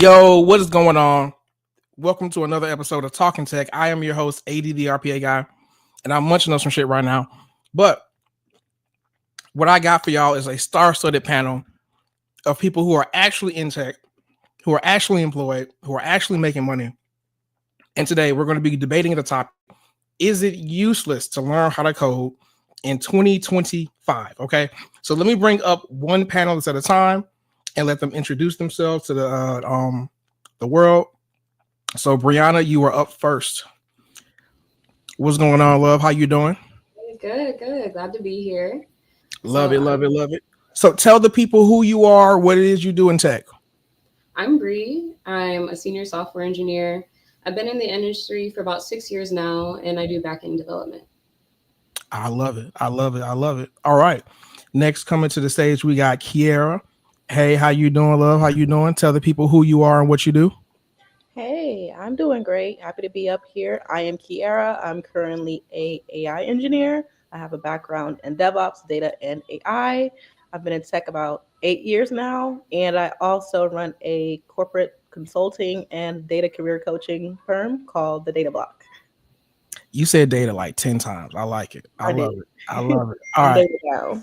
Yo, what is going on? Welcome to another episode of Talking Tech. I am your host, AD the RPA guy, and I'm munching on some shit right now. But what I got for y'all is a star-studded panel of people who are actually in tech, who are actually employed, who are actually making money. And today we're going to be debating the topic: is it useless to learn how to code in 2025? Okay, so let me bring up one panelist at a time and let them introduce themselves to the world. So, Brianna, you are up first. What's going on, love? How you doing? Good. Glad to be here. Love it. So, tell the people who you are, what it is you do in tech. I'm Bree. I'm a senior software engineer. I've been in the industry for about 6 years now, and I do back-end development. I love it. All right. Next, coming to the stage, we got Kiera. Hey, how you doing, love? How you doing? Tell the people who you are and what you do. Hey, I'm doing great. Happy to be up here. I am Kiera. I'm currently a AI engineer. I have a background in DevOps, data, and AI. I've been in tech about 8 years now, and I also run a corporate consulting and data career coaching firm called The Data Block. You said data like 10 times. I like it. I love it. All I'm right. data now.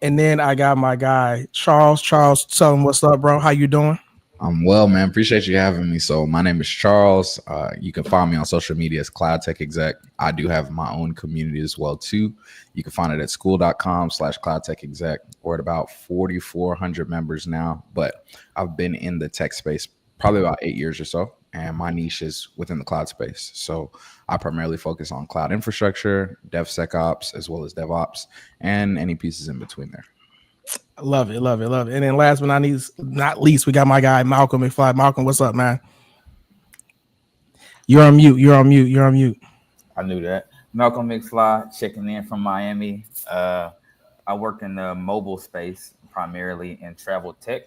And then I got my guy, Charles. Charles, tell him what's up, bro. How you doing? I'm well, man. Appreciate you having me. So my name is Charles. You can find me on social media as Cloud Tech Exec. I do have my own community as well, too. You can find it at school.com/Cloud Tech Exec. We're at about 4,400 members now, but I've been in the tech space probably about 8 years or so, and my niche is within the cloud space. So I primarily focus on cloud infrastructure, DevSecOps, as well as DevOps, and any pieces in between there. Love it. And then last but not least, we got my guy, Malcolm McFly. Malcolm, what's up, man? You're on mute. I knew that. Malcolm McFly checking in from Miami. I work in the mobile space, primarily in travel tech.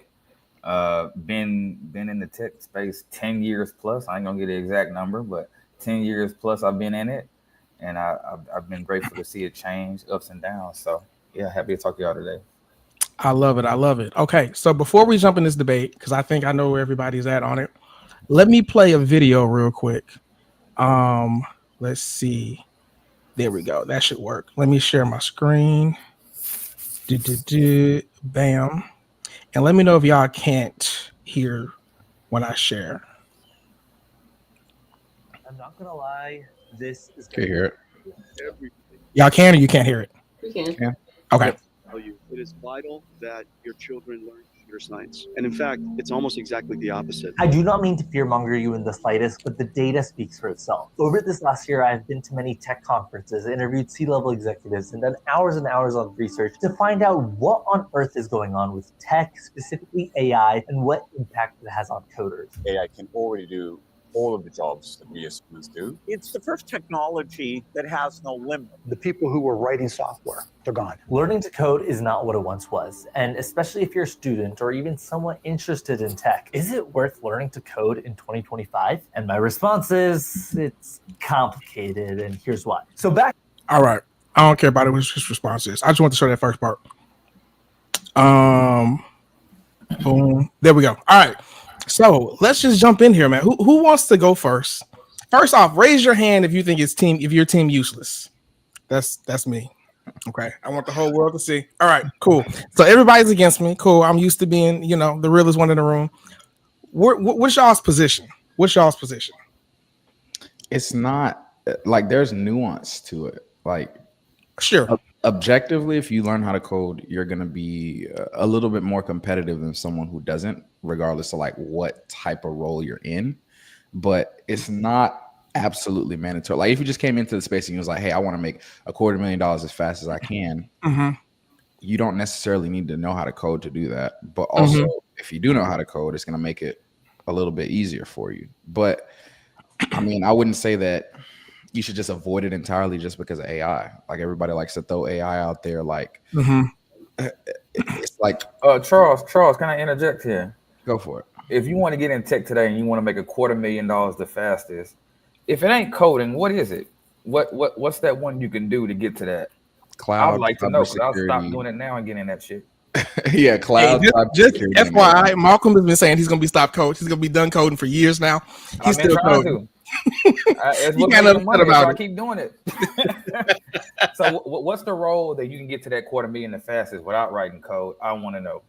Been in the tech space 10 years plus. I ain't gonna get the exact number, but 10 years plus I've been in it. And I've been grateful to see it change, ups and downs. So yeah, happy to talk to y'all today. I love it. Okay, so before we jump in this debate, because I think I know where everybody's at on it, let me play a video real quick. Let's see. There we go. That should work. Let me share my screen. Bam. And let me know if y'all can't hear when I share. I'm not gonna lie, this is. Can you hear it? Y'all can or you can't hear it? We can. Yeah. Okay. It is vital that your children learn computer science. And in fact, it's almost exactly the opposite. I do not mean to fearmonger you in the slightest, but the data speaks for itself. Over this last year, I've been to many tech conferences, interviewed C-level executives, and done hours and hours of research to find out what on earth is going on with tech, specifically AI, and what impact it has on coders. AI can already do all of the jobs that we as humans do. It's the first technology that has no limit. The people who were writing software, they're gone. Learning to code is not what it once was, and especially if you're a student or even someone interested in tech, is it worth learning to code in 2025? And my response is, it's complicated, and here's why. All right. I don't care about it, what his response is. I just want to show that first part. Boom. There we go. All right. So let's just jump in here, man. Who wants to go first? First off, raise your hand if you think if your team useless. That's me. Okay. I want the whole world to see. All right, cool. So everybody's against me. Cool. I'm used to being, the realest one in the room. What's y'all's position? It's not like there's nuance to it. Like, sure. Objectively, if you learn how to code, you're going to be a little bit more competitive than someone who doesn't, regardless of like what type of role you're in. But it's not absolutely mandatory. Like if you just came into the space and you was like, hey, I want to make $250,000 as fast as I can. Mm-hmm. You don't necessarily need to know how to code to do that. But also, if you do know how to code, it's going to make it a little bit easier for you. But I mean, I wouldn't say that you should just avoid it entirely just because of AI. Like everybody likes to throw AI out there. Like it's like, Charles, can I interject here? Go for it. If you want to get in tech today and you want to make $250,000 the fastest, if it ain't coding, what is it? What's that one you can do to get to that? Cloud. I'd like to know, because I'll stop doing it now and get in that shit. Yeah, Hey, cloud. just cybersecurity, and FYI, AI. Malcolm has been saying he's gonna be stopped code. He's gonna be done coding for years now. I've He's been still trying coding. to. It's He what's kind of making upset money, so about I it. keep doing it. So, what's the role that you can get to that $250,000 the fastest without writing code? I want to know.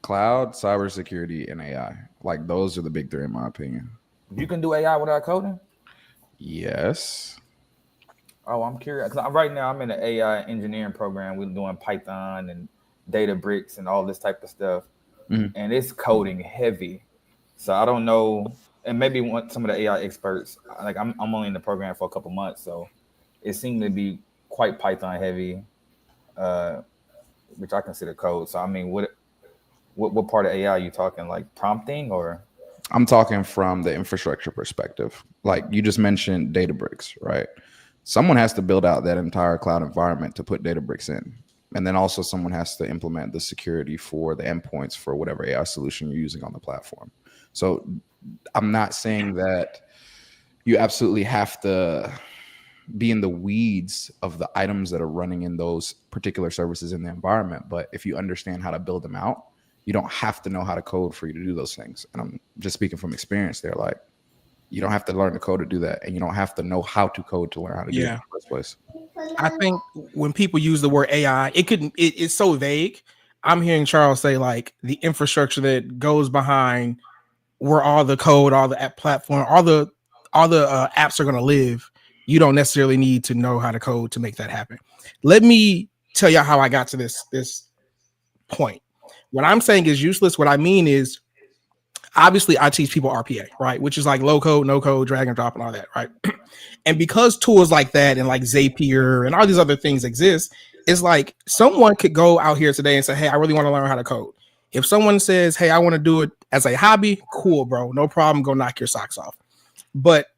Cloud, cybersecurity, and AI. Like those are the big three in my opinion. You can do AI without coding? Yes. Oh, I'm curious. Because right now I'm in an AI engineering program. We're doing Python and Databricks and all this type of stuff. Mhm. And it's coding heavy. So I don't know. And maybe some of the AI experts, like I'm only in the program for a couple months. So it seemed to be quite Python heavy, which I consider code. So I mean, what part of AI are you talking? Like prompting or? I'm talking from the infrastructure perspective. Like you just mentioned Databricks, right? Someone has to build out that entire cloud environment to put Databricks in. And then also someone has to implement the security for the endpoints for whatever AI solution you're using on the platform. So I'm not saying that you absolutely have to be in the weeds of the items that are running in those particular services in the environment. But if you understand how to build them out, you don't have to know how to code for you to do those things. And I'm just speaking from experience there. Like, you don't have to learn to code to do that. And you don't have to know how to code to learn how to do it in the first place. I think when people use the word AI, it's so vague. I'm hearing Charles say like the infrastructure that goes behind where all the code, all the app platform, all the apps are going to live. You don't necessarily need to know how to code to make that happen. Let me tell you how I got to this point. What I'm saying is useless. What I mean is, obviously, I teach people RPA, right? Which is like low code, no code, drag and drop, and all that, right? And because tools like that and like Zapier and all these other things exist, it's like someone could go out here today and say, hey, I really want to learn how to code. If someone says, hey, I want to do it as a hobby, cool, bro, no problem, go knock your socks off. But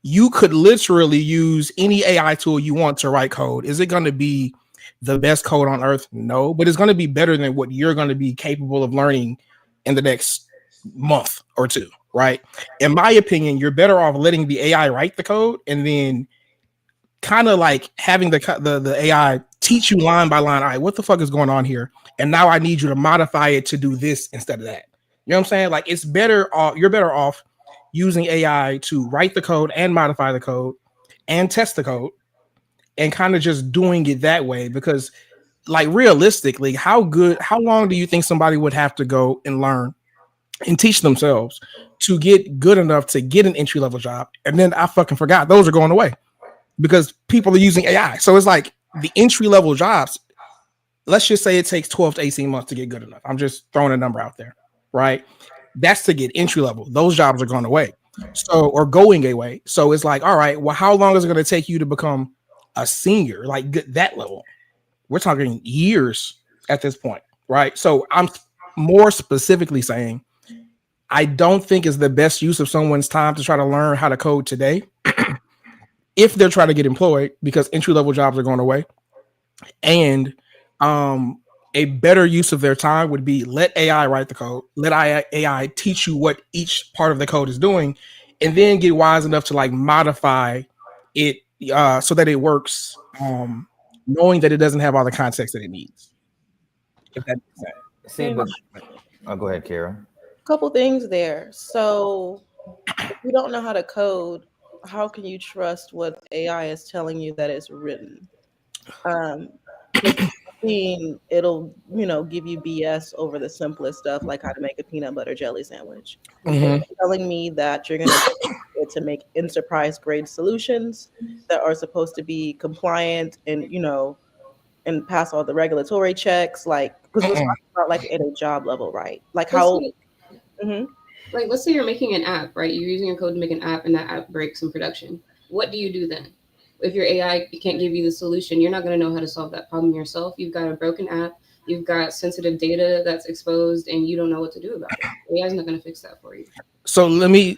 you could literally use any AI tool you want to write code. Is it going to be the best code on earth? No, but it's going to be better than what you're going to be capable of learning in the next month or two, right? In my opinion, you're better off letting the AI write the code and then kind of like having the AI teach you line by line. All right, what the fuck is going on here? And now I need you to modify it to do this instead of that. You know what I'm saying? Like it's better off. You're better off using AI to write the code and modify the code and test the code and kind of just doing it that way. Because like realistically, how long do you think somebody would have to go and learn and teach themselves to get good enough to get an entry-level job? And then I fucking forgot those are going away because people are using AI. So it's like the entry-level jobs, let's just say it takes 12 to 18 months to get good enough. I'm just throwing a number out there, right? That's to get entry-level. Those jobs are going away. So, or going away. So it's like, all right, well, how long is it going to take you to become a senior, like that level? We're talking years at this point, right? So I'm more specifically saying, I don't think is the best use of someone's time to try to learn how to code today if they're trying to get employed, because entry-level jobs are going away. And a better use of their time would be let AI write the code, let AI teach you what each part of the code is doing, and then get wise enough to like modify it so that it works, knowing that it doesn't have all the context that it needs. If that makes sense. See, but go ahead, Kara. Couple things there. So if you don't know how to code, how can you trust what AI is telling you that it's written? It'll give you BS over the simplest stuff like how to make a peanut butter jelly sandwich. It's telling me that you're going to make enterprise grade solutions that are supposed to be compliant and and pass all the regulatory checks, like because we're talking about like at a job level, right? Like how like let's say you're making an app, right? You're using your code to make an app and that app breaks in production. What do you do then? If your AI can't give you the solution, you're not going to know how to solve that problem yourself. You've got a broken app, you've got sensitive data that's exposed, and you don't know what to do about it. AI is not going to fix that for you. So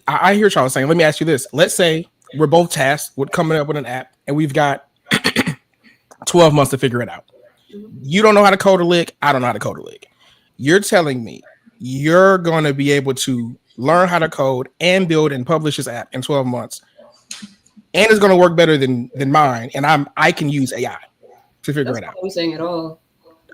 I hear Charles saying, let me ask you this. Let's say we're both tasked with coming up with an app and we've got 12 months to figure it out. You don't know how to code a lick. I don't know how to code a lick. You're telling me you're going to be able to learn how to code and build and publish this app in 12 months. And it's going to work better than mine. And I can use AI to figure it out. What I'm saying at all.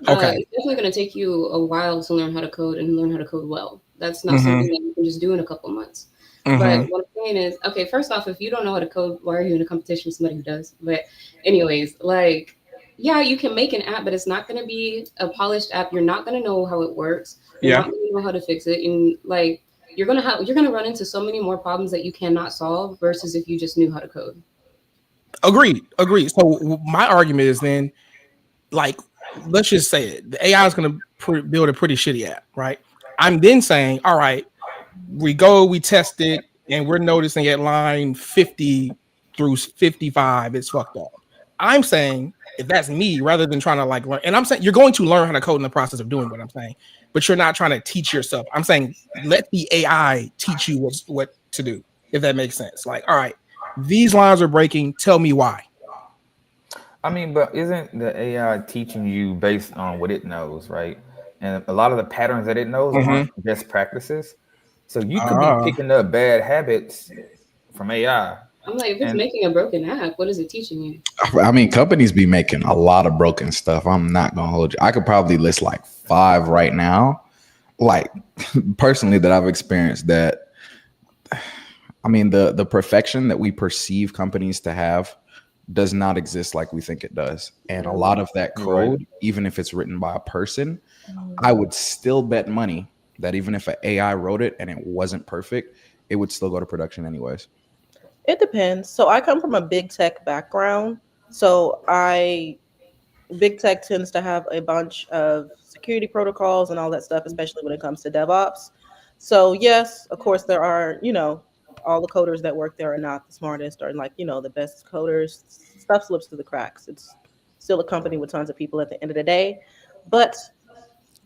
Okay. It's definitely going to take you a while to learn how to code and learn how to code well. That's not Mhm. something that you can just do in a couple months. Mhm. But what I'm saying is, okay, first off, if you don't know how to code, why are you in a competition with somebody who does? But anyways, like, yeah, you can make an app, but it's not going to be a polished app. You're not going to know how it works. You're Yeah. not going to know how to fix it. And like, you're going to run into so many more problems that you cannot solve versus if you just knew how to code. Agreed. So my argument is then, like, let's just say it. The AI is going to build a pretty shitty app, right? I'm then saying, all right, we test it, and we're noticing at line 50 through 55, it's fucked up. I'm saying, if that's me, rather than trying to like learn, and I'm saying you're going to learn how to code in the process of doing what I'm saying, but you're not trying to teach yourself. I'm saying let the AI teach you what to do, if that makes sense. Like, all right, these lines are breaking. Tell me why. I mean, but isn't the AI teaching you based on what it knows, right? And a lot of the patterns that it knows aren't best practices. So you could be picking up bad habits from AI. I'm like, if it's And making a broken app, what is it teaching you? I mean, companies be making a lot of broken stuff. I'm not gonna hold you. I could probably list like 5 right now, like personally that I've experienced. That I mean, the perfection that we perceive companies to have does not exist like we think it does. And a lot of that code, even if it's written by a person, I would still bet money that even if an AI wrote it and it wasn't perfect, it would still go to production anyways. It depends. So I come from a big tech background. So big tech tends to have a bunch of security protocols and all that stuff, especially when it comes to DevOps. So yes, of course there are, all the coders that work there are not the smartest or like, the best coders. Stuff slips through the cracks. It's still a company with tons of people at the end of the day. But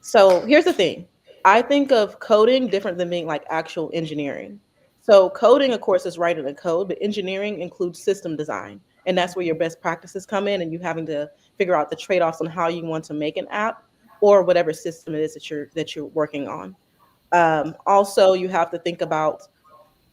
so here's the thing. I think of coding different than being like actual engineering. So coding, of course, is writing the code, but engineering includes system design. And that's where your best practices come in and you having to figure out the trade-offs on how you want to make an app or whatever system it is that you're working on. Also, you have to think about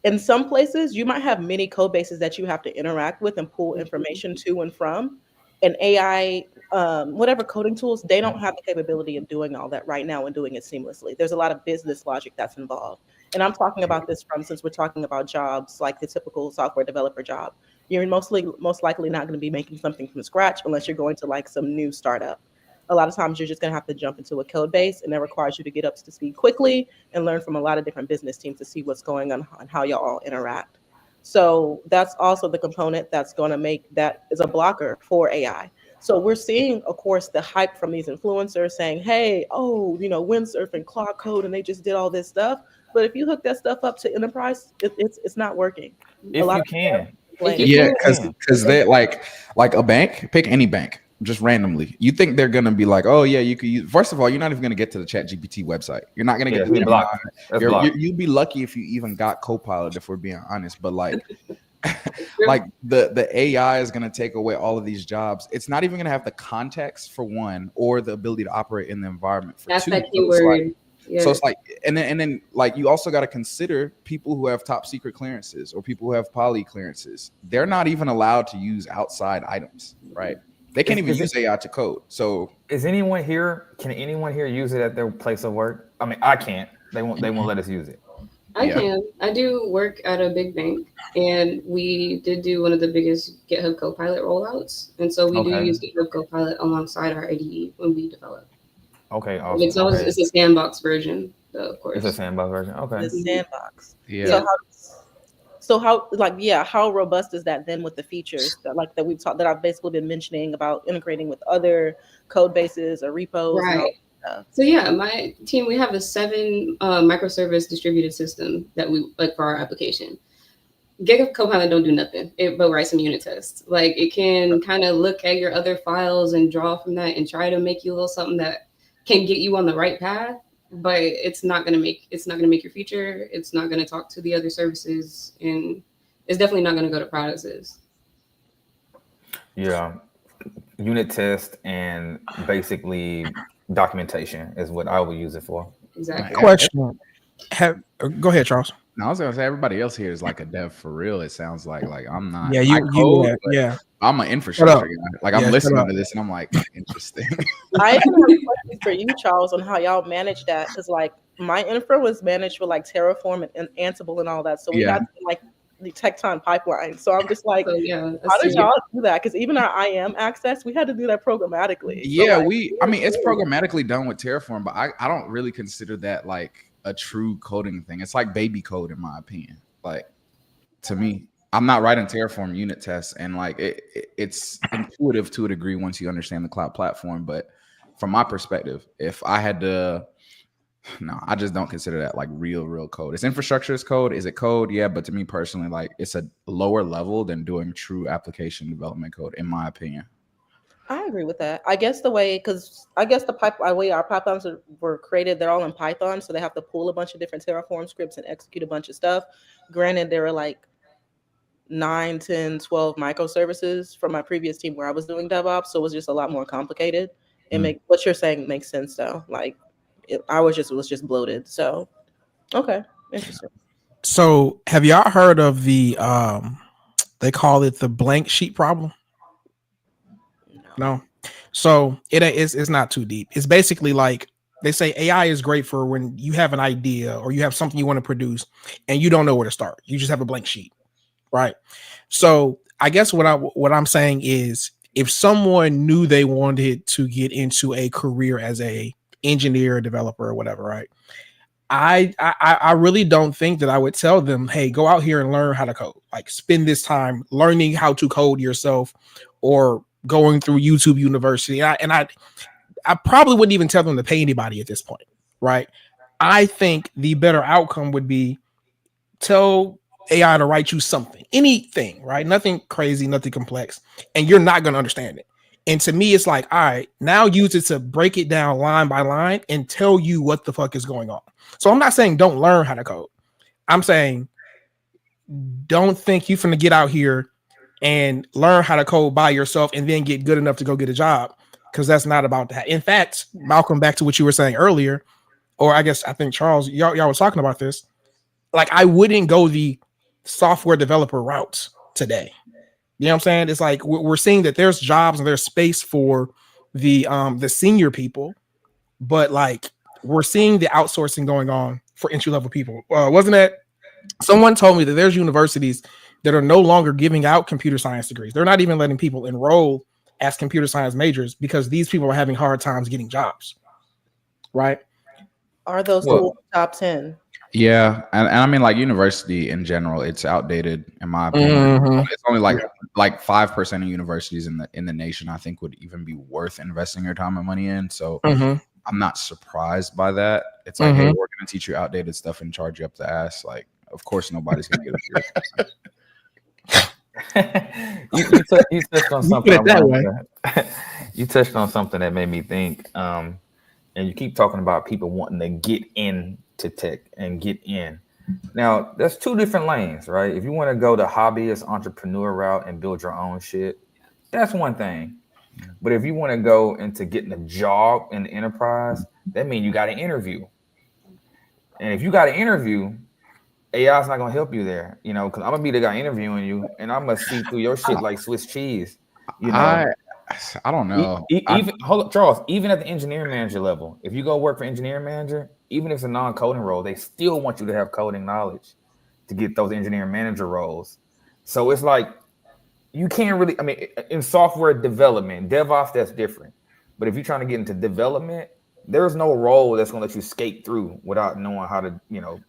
in some places you might have many code bases that you have to interact with and pull information to and from. And AI, whatever coding tools, they don't have the capability of doing all that right now and doing it seamlessly. There's a lot of business logic that's involved. And I'm talking about this since we're talking about jobs like the typical software developer job. You're most likely not going to be making something from scratch unless you're going to like some new startup. A lot of times you're just going to have to jump into a code base, and that requires you to get up to speed quickly and learn from a lot of different business teams to see what's going on and how y'all all interact. So that's also the component that's going to make that is a blocker for AI. So we're seeing, of course, the hype from these influencers saying, hey, windsurf and cloud code, and they just did all this stuff. But if you hook that stuff up to enterprise, it's not working. if you can, Yeah, because they like a bank, pick any bank, just randomly. You think they're gonna be like, oh yeah, you could use. First of all, you're not even gonna get to the ChatGPT website. You're not gonna get to Gemini. You'd be lucky if you even got Copilot, if we're being honest. But like, like the AI is gonna take away all of these jobs. It's not even gonna have the context for one, or the ability to operate in the environment for That's two. that keyword. So it's like, and then like you also got to consider people who have top secret clearances or people who have poly clearances. They're not even allowed to use outside items, right? They can't even use AI to code. So can anyone here use it at their place of work? I mean, I can't. They won't let us use it. I can. I do work at a big bank, and we did do one of the biggest GitHub Copilot rollouts, and so we do use GitHub Copilot alongside our IDE when we develop. Okay, awesome. It's a sandbox version, though, of course. It's a sandbox version. Okay. The sandbox. Yeah. So how robust is that then with the features that we've talked that I've basically been mentioning about integrating with other code bases or repos? Right. So yeah, my team, we have a 7 microservice distributed system that we like for our application. GitHub Copilot don't do nothing, but write some unit tests. Like it can kind of look at your other files and draw from that and try to make you a little something that can get you on the right path, but it's not gonna make your feature. It's not gonna talk to the other services, and it's definitely not gonna go to products. Yeah, unit test and basically documentation is what I would use it for. Exactly. Question. Go ahead, Charles. No, I was gonna say everybody else here is like a dev for real. It sounds like I'm not. Yeah, I code, but yeah. I'm an Shut infrastructure up. guy. Like Yeah, I'm shut listening up. to this and I'm like, interesting. I even have questions for you, Charles, on how y'all manage that. Because like my infra was managed with like Terraform and Ansible and all that. So we Yeah. had to, like the Tecton pipeline. So I'm just like, So yeah, how did y'all do that? Because even our IAM access, we had to do that programmatically. So, Yeah, like, I mean, it's programmatically done with Terraform, but I don't really consider that like a true coding thing. It's like baby code, in my opinion. Like, to me, I'm not writing Terraform unit tests, and like it's intuitive to a degree once you understand the cloud platform. But from my perspective, if I had to, no, I just don't consider that like real code. It's infrastructure as code. Is it code? Yeah, but to me personally, like it's a lower level than doing true application development code, in my opinion. I agree with that. I guess because I guess the way our pipelines were created, they're all in Python, so they have to pull a bunch of different Terraform scripts and execute a bunch of stuff. Granted, there were like 9, 10, 12 microservices from my previous team where I was doing DevOps, so it was just a lot more complicated. What you're saying makes sense though. Like it was just bloated. So okay, interesting. So have y'all heard of the they call it the blank sheet problem? No. So it's not too deep. It's basically like they say AI is great for when you have an idea or you have something you want to produce and you don't know where to start. You just have a blank sheet, right? So I guess what I'm saying is if someone knew they wanted to get into a career as a engineer, developer, or whatever, right? I really don't think that I would tell them, hey, go out here and learn how to code. Like spend this time learning how to code yourself or going through YouTube University. I probably wouldn't even tell them to pay anybody at this point, right? I think the better outcome would be tell AI to write you something, anything, right? Nothing crazy, nothing complex, and you're not going to understand it. And to me, it's like, all right, now use it to break it down line by line and tell you what the fuck is going on. So I'm not saying don't learn how to code. I'm saying don't think you're finna get out here and learn how to code by yourself and then get good enough to go get a job, because that's not about that. In fact, Malcolm, back to what you were saying earlier, or I think Charles, y'all was talking about this. Like, I wouldn't go the software developer route today. You know what I'm saying? It's like we're seeing that there's jobs and there's space for the senior people, but like we're seeing the outsourcing going on for entry level people. Wasn't it? Someone told me that there's universities that are no longer giving out computer science degrees. They're not even letting people enroll as computer science majors because these people are having hard times getting jobs. Right? Are those schools top 10? Yeah, and I mean, like university in general, it's outdated in my opinion. It's only like 5% of universities in the nation I think would even be worth investing your time and money in. So I'm not surprised by that. It's like, hey, we're gonna teach you outdated stuff and charge you up the ass. Like, of course, nobody's gonna get a you touched on something. You touched on something that made me think. And you keep talking about people wanting to get into tech and get in. Now, there's two different lanes, right? If you want to go the hobbyist entrepreneur route and build your own shit, that's one thing. But if you want to go into getting a job in the enterprise, that means you got to interview. And if you got to interview, AI's not gonna help you there, you know, because I'm gonna be the guy interviewing you, and I'm gonna see through your shit like Swiss cheese. You know, I don't know. Even hold up, Charles. Even at the engineering manager level, if you go work for engineering manager, even if it's a non-coding role, they still want you to have coding knowledge to get those engineering manager roles. So it's like you can't really. I mean, in software development, DevOps, that's different. But if you're trying to get into development, there's no role that's gonna let you skate through without knowing how to, you know,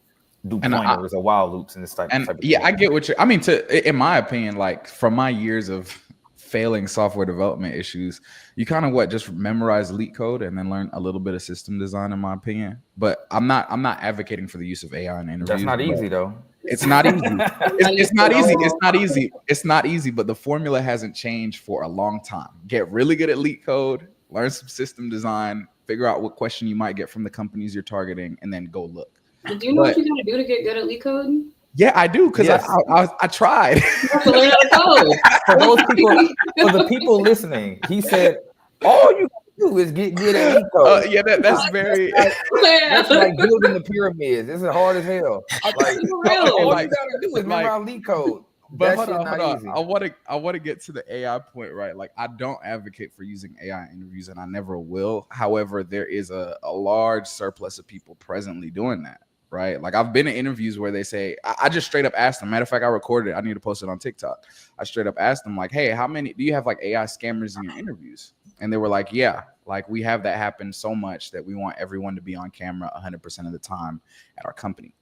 do pointers or while loops and this type of yeah, thing. I get what I mean, in my opinion, like from my years of failing software development issues, you kind of just memorize LeetCode code and then learn a little bit of system design, in my opinion. But I'm not advocating for the use of AI in interviews. That's not easy though. It's not easy. It's not easy. It's not easy. It's not easy, but the formula hasn't changed for a long time. Get really good at LeetCode code, learn some system design, figure out what question you might get from the companies you're targeting, and then go look. Do you know what you gotta do to get good at LeetCode? Yeah, I do, because I tried. You have to learn how to code. For those people, for the people listening, he said, all you gotta do is get good at leak code. Yeah, that's very. That's like building the pyramids. This is hard as hell. Like, all like, you gotta do is memorize leak code. But That shit not easy. I want to get to the AI point, right? Like, I don't advocate for using AI interviews, and I never will. However, there is a large surplus of people presently doing that, right? Like, I've been in interviews where they say, I just straight up asked them. Matter of fact, I recorded it. I need to post it on TikTok. I straight up asked them, like, hey, how many do you have like AI scammers in your interviews? And they were like, yeah, like we have that happen so much that we want everyone to be on camera 100% of the time at our company,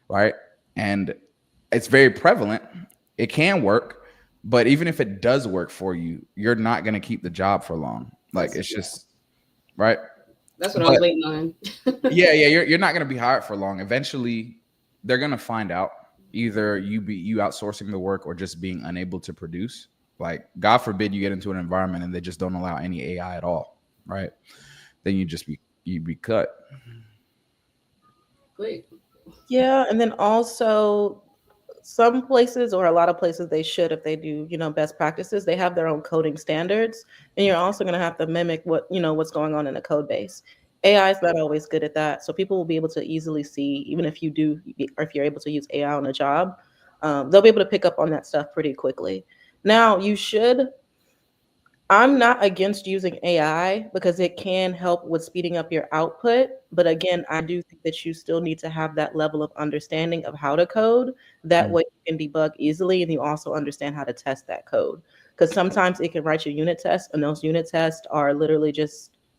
right? And it's very prevalent. It can work, but even if it does work for you, you're not going to keep the job for long. Like, it's just right. That's what I was waiting on. yeah, you're not going to be hired for long. Eventually, they're going to find out either you outsourcing the work or just being unable to produce. Like, God forbid you get into an environment and they just don't allow any AI at all, right? Then you be cut. Great. Yeah, and then also some places or a lot of places they should, if they do, best practices, they have their own coding standards, and you're also going to have to mimic what's going on in a code base. AI is not always good at that, so people will be able to easily see, even if you do, or if you're able to use AI on a job, they'll be able to pick up on that stuff pretty quickly. Now, I'm not against using AI because it can help with speeding up your output. But again, I do think that you still need to have that level of understanding of how to code. That way you can debug easily, and you also understand how to test that code. Because sometimes it can write your unit tests, and those unit tests are literally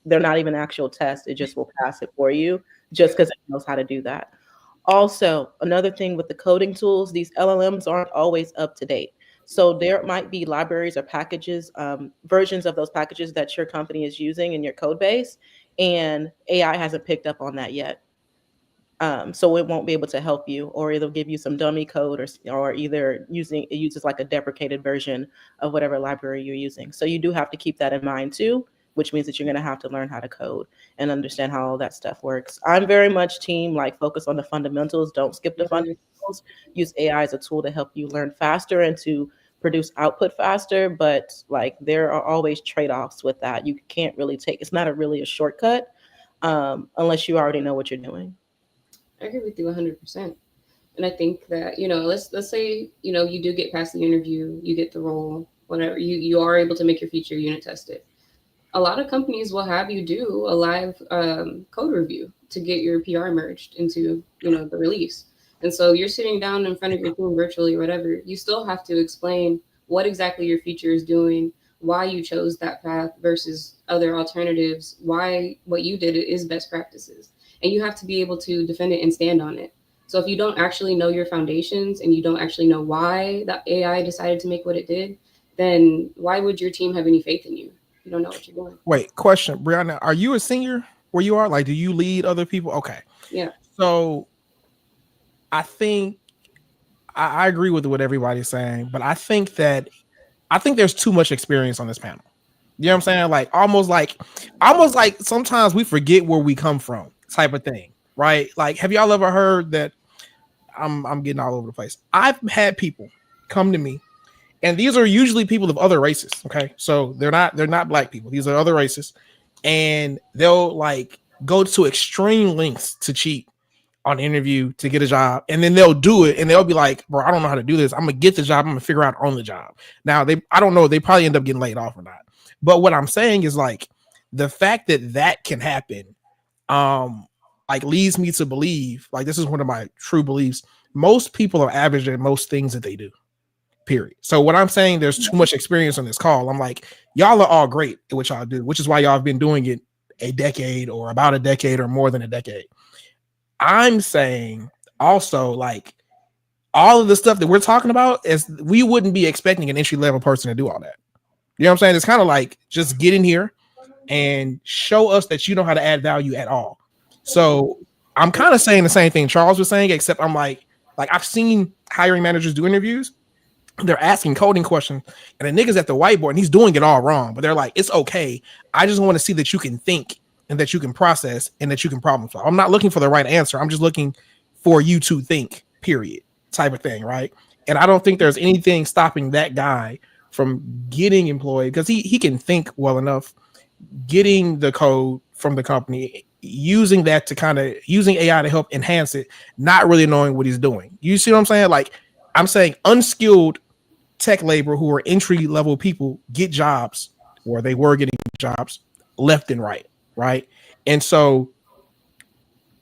they're not even actual tests. It just will pass it for you just because it knows how to do that. Also, another thing with the coding tools, these LLMs aren't always up to date. So there might be libraries or packages, versions of those packages that your company is using in your code base, and AI hasn't picked up on that yet. So it won't be able to help you, or it'll give you some dummy code, or either it uses like a deprecated version of whatever library you're using. So you do have to keep that in mind too, which means that you're going to have to learn how to code and understand how all that stuff works. I'm very much team focus on the fundamentals. Don't skip the fundamentals. Use AI as a tool to help you learn faster and to produce output faster. But there are always trade-offs with that. You can't really it's not really a shortcut unless you already know what you're doing. I agree with you 100%. And I think that, let's say, you do get past the interview, you get the role, whatever, you are able to make your feature unit tested. A lot of companies will have you do a live code review to get your PR merged into, the release. And so you're sitting down in front of your team virtually or whatever, you still have to explain what exactly your feature is doing, why you chose that path versus other alternatives, why what you did is best practices. And you have to be able to defend it and stand on it. So if you don't actually know your foundations and you don't actually know why the AI decided to make what it did, then why would your team have any faith in you? You don't know what you're doing. Wait, question, Brianna, are you a senior where you are? Do you lead other people? Okay. Yeah. So I think I agree with what everybody's saying, but I think there's too much experience on this panel. You know what I'm saying? Almost like sometimes we forget where we come from, type of thing, right? Have y'all ever heard that? I'm getting all over the place. I've had people come to me, and these are usually people of other races. Okay, so they're not black people. These are other races, and they'll go to extreme lengths to cheat on an interview to get a job, and then they'll do it, and they'll be like, "Bro, I don't know how to do this. I'm gonna get the job. I'm gonna figure out on the job." Now I don't know. They probably end up getting laid off or not. But what I'm saying is the fact that can happen, leads me to believe this is one of my true beliefs. Most people are average at most things that they do. Period. So what I'm saying, there's too much experience on this call. I'm like, y'all are all great at what y'all do, which is why y'all have been doing it a decade or about a decade or more than a decade. I'm saying also all of the stuff that we're talking about is we wouldn't be expecting an entry level person to do all that. You know what I'm saying? It's kind of just get in here and show us that you know how to add value at all. So I'm kind of saying the same thing Charles was saying, except I'm I've seen hiring managers do interviews. They're asking coding questions, and the nigga's at the whiteboard and he's doing it all wrong, but they're like, it's okay. I just want to see that you can think and that you can process and that you can problem solve. I'm not looking for the right answer. I'm just looking for you to think, period, type of thing, right? And I don't think there's anything stopping that guy from getting employed because he can think well enough getting the code from the company, using that to kind of using AI to help enhance it, not really knowing what he's doing. You see what I'm saying? Like, I'm saying unskilled tech labor who are entry level people get jobs, or they were getting jobs left and right, right? And so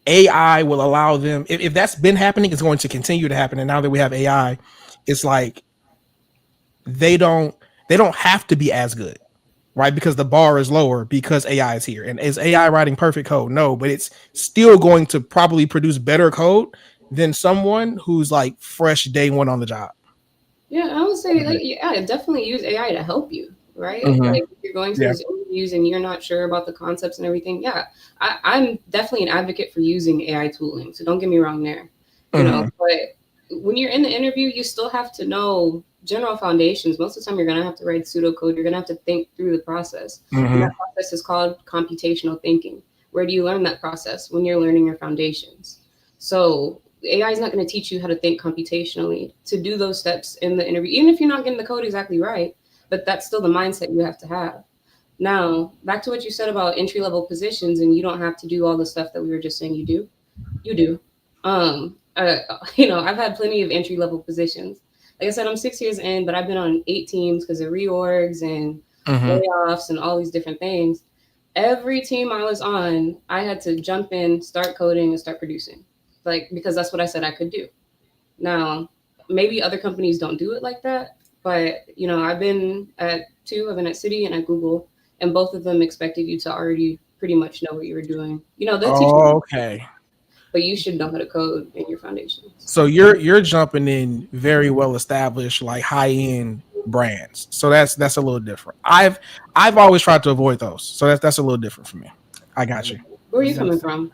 AI will allow them, if that's been happening, it's going to continue to happen. And now that we have AI, it's like they don't have to be as good, right? Because the bar is lower because AI is here. And is AI writing perfect code? No, but it's still going to probably produce better code than someone who's like fresh day one on the job. Yeah, I would say like yeah, definitely use AI to help you, right? Mhm. Like if you're going through Yeah. these interviews and you're not sure about the concepts and everything, yeah, I'm definitely an advocate for using AI tooling. So don't get me wrong there, you know. Mhm. But when you're in the interview, you still have to know general foundations. Most of the time, you're gonna have to write pseudocode. You're gonna have to think through the process, and that Mhm. process is called computational thinking. Where do you learn that process? When you're learning your foundations. So AI is not going to teach you how to think computationally to do those steps in the interview, even if you're not getting the code exactly right. But that's still the mindset you have to have. Now, back to what you said about entry level positions, and you don't have to do all the stuff that we were just saying you do. You do. I've had plenty of entry level positions. Like I said, I'm 6 years in, but I've been on 8 teams because of reorgs and Mhm. layoffs and all these different things. Every team I was on, I had to jump in, start coding, and start producing, like because that's what I said I could do. Now, maybe other companies don't do it like that, but I've been at two, I've been at City and at Google, and both of them expected you to already pretty much know what you were doing. They'll teach you, Okay. but you should know how to code in your foundations. So you're jumping in very well established, like high end brands. So that's a little different. I've always tried to avoid those. So that's a little different for me. I got you. Where are you coming from?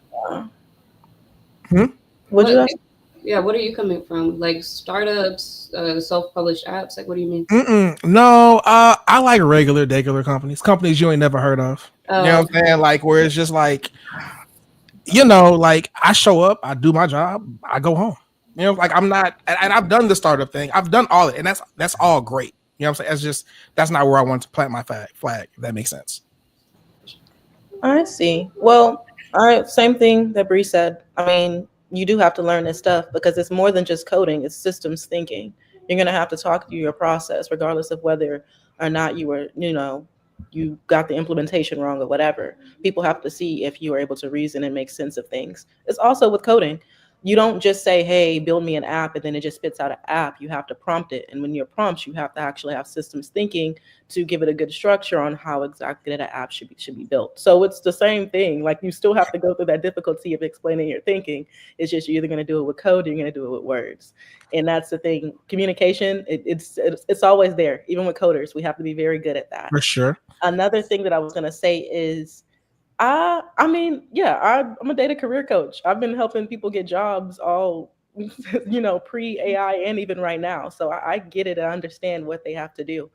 Hmm? Would you ask? Yeah, what are you coming from? Like startups, self-published apps? Like, what do you mean? No, I like regular companies you ain't never heard of. You know Oh, what I'm saying? Like where it's just like, like I show up, I do my job, I go home. Like I'm not, and I've done the startup thing. I've done all it, and that's all great. You know what I'm saying? It's just that's not where I want to plant my flag. If that makes sense. I see. Well, same thing that Bree said. I mean, you do have to learn this stuff because it's more than just coding, it's systems thinking. You're going to have to talk through your process, regardless of whether or not you got the implementation wrong or whatever. People have to see if you are able to reason and make sense of things. It's also with coding. You don't just say, hey, build me an app, and then it just spits out an app. You have to prompt it. And when you're prompts, you have to actually have systems thinking to give it a good structure on how exactly that app should be built. So it's the same thing. Like you still have to go through that difficulty of explaining your thinking. It's just you're either going to do it with code or you're going to do it with words. And that's the thing. Communication, it's always there. Even with coders, we have to be very good at that. For sure. Another thing that I was going to say is I mean, yeah, I'm a data career coach. I've been helping people get jobs all, pre AI and even right now. So I get it. I understand what they have to do.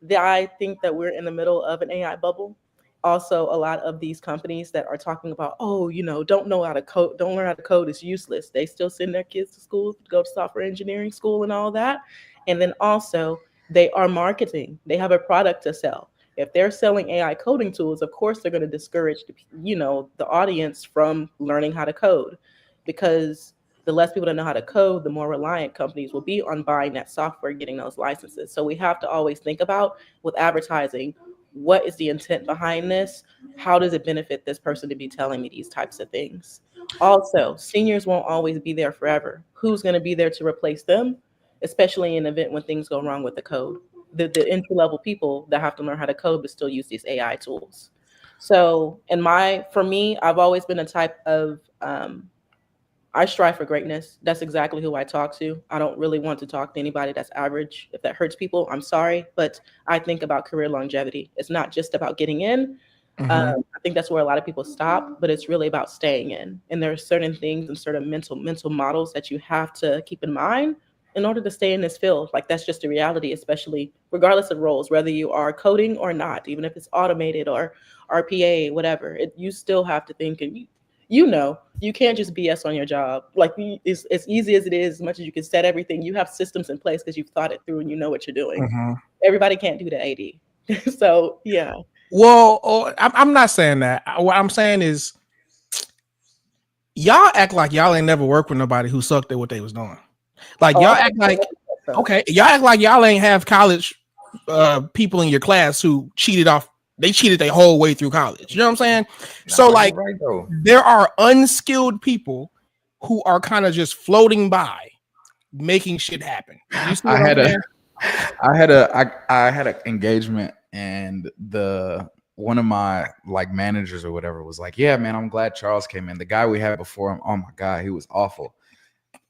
I think that we're in the middle of an AI bubble. Also, a lot of these companies that are talking about, oh, don't know how to code, don't learn how to code is useless. They still send their kids to school, to go to software engineering school and all that. And then also, they are marketing. They have a product to sell. If they're selling AI coding tools, of course they're going to discourage the audience from learning how to code, because the less people that know how to code, the more reliant companies will be on buying that software, getting those licenses. So we have to always think about with advertising, what is the intent behind this? How does it benefit this person to be telling me these types of things? Also, seniors won't always be there forever. Who's going to be there to replace them, especially in an event when things go wrong with the code? The entry level people that have to learn how to code but still use these AI tools. So, for me, I've always been a type of I strive for greatness. That's exactly who I talk to. I don't really want to talk to anybody that's average. If that hurts people, I'm sorry, but I think about career longevity. It's not just about getting in. Mhm. I think that's where a lot of people stop, but it's really about staying in. And there are certain things and certain mental models that you have to keep in mind in order to stay in this field. Like that's just the reality, especially regardless of roles, whether you are coding or not, even if it's automated or RPA, whatever. You still have to think, and you can't just BS on your job. Like it's as easy as it is, as much as you can set everything, you have systems in place because you've thought it through and you know what you're doing. Mhm. Everybody can't do the AD. So yeah. Well, I'm not saying that. What I'm saying is, y'all act like y'all ain't never worked with nobody who sucked at what they was doing. Like y'all act like, okay, y'all act like y'all ain't have college people in your class who they cheated their whole way through college. You know what I'm saying? So like, right though. there are unskilled people who are kind of just floating by, making shit happen. You see what I'm saying? I had an engagement, and one of my like managers or whatever was like, "Yeah, man, I'm glad Charles came in. The guy we had before him, oh my god, he was awful.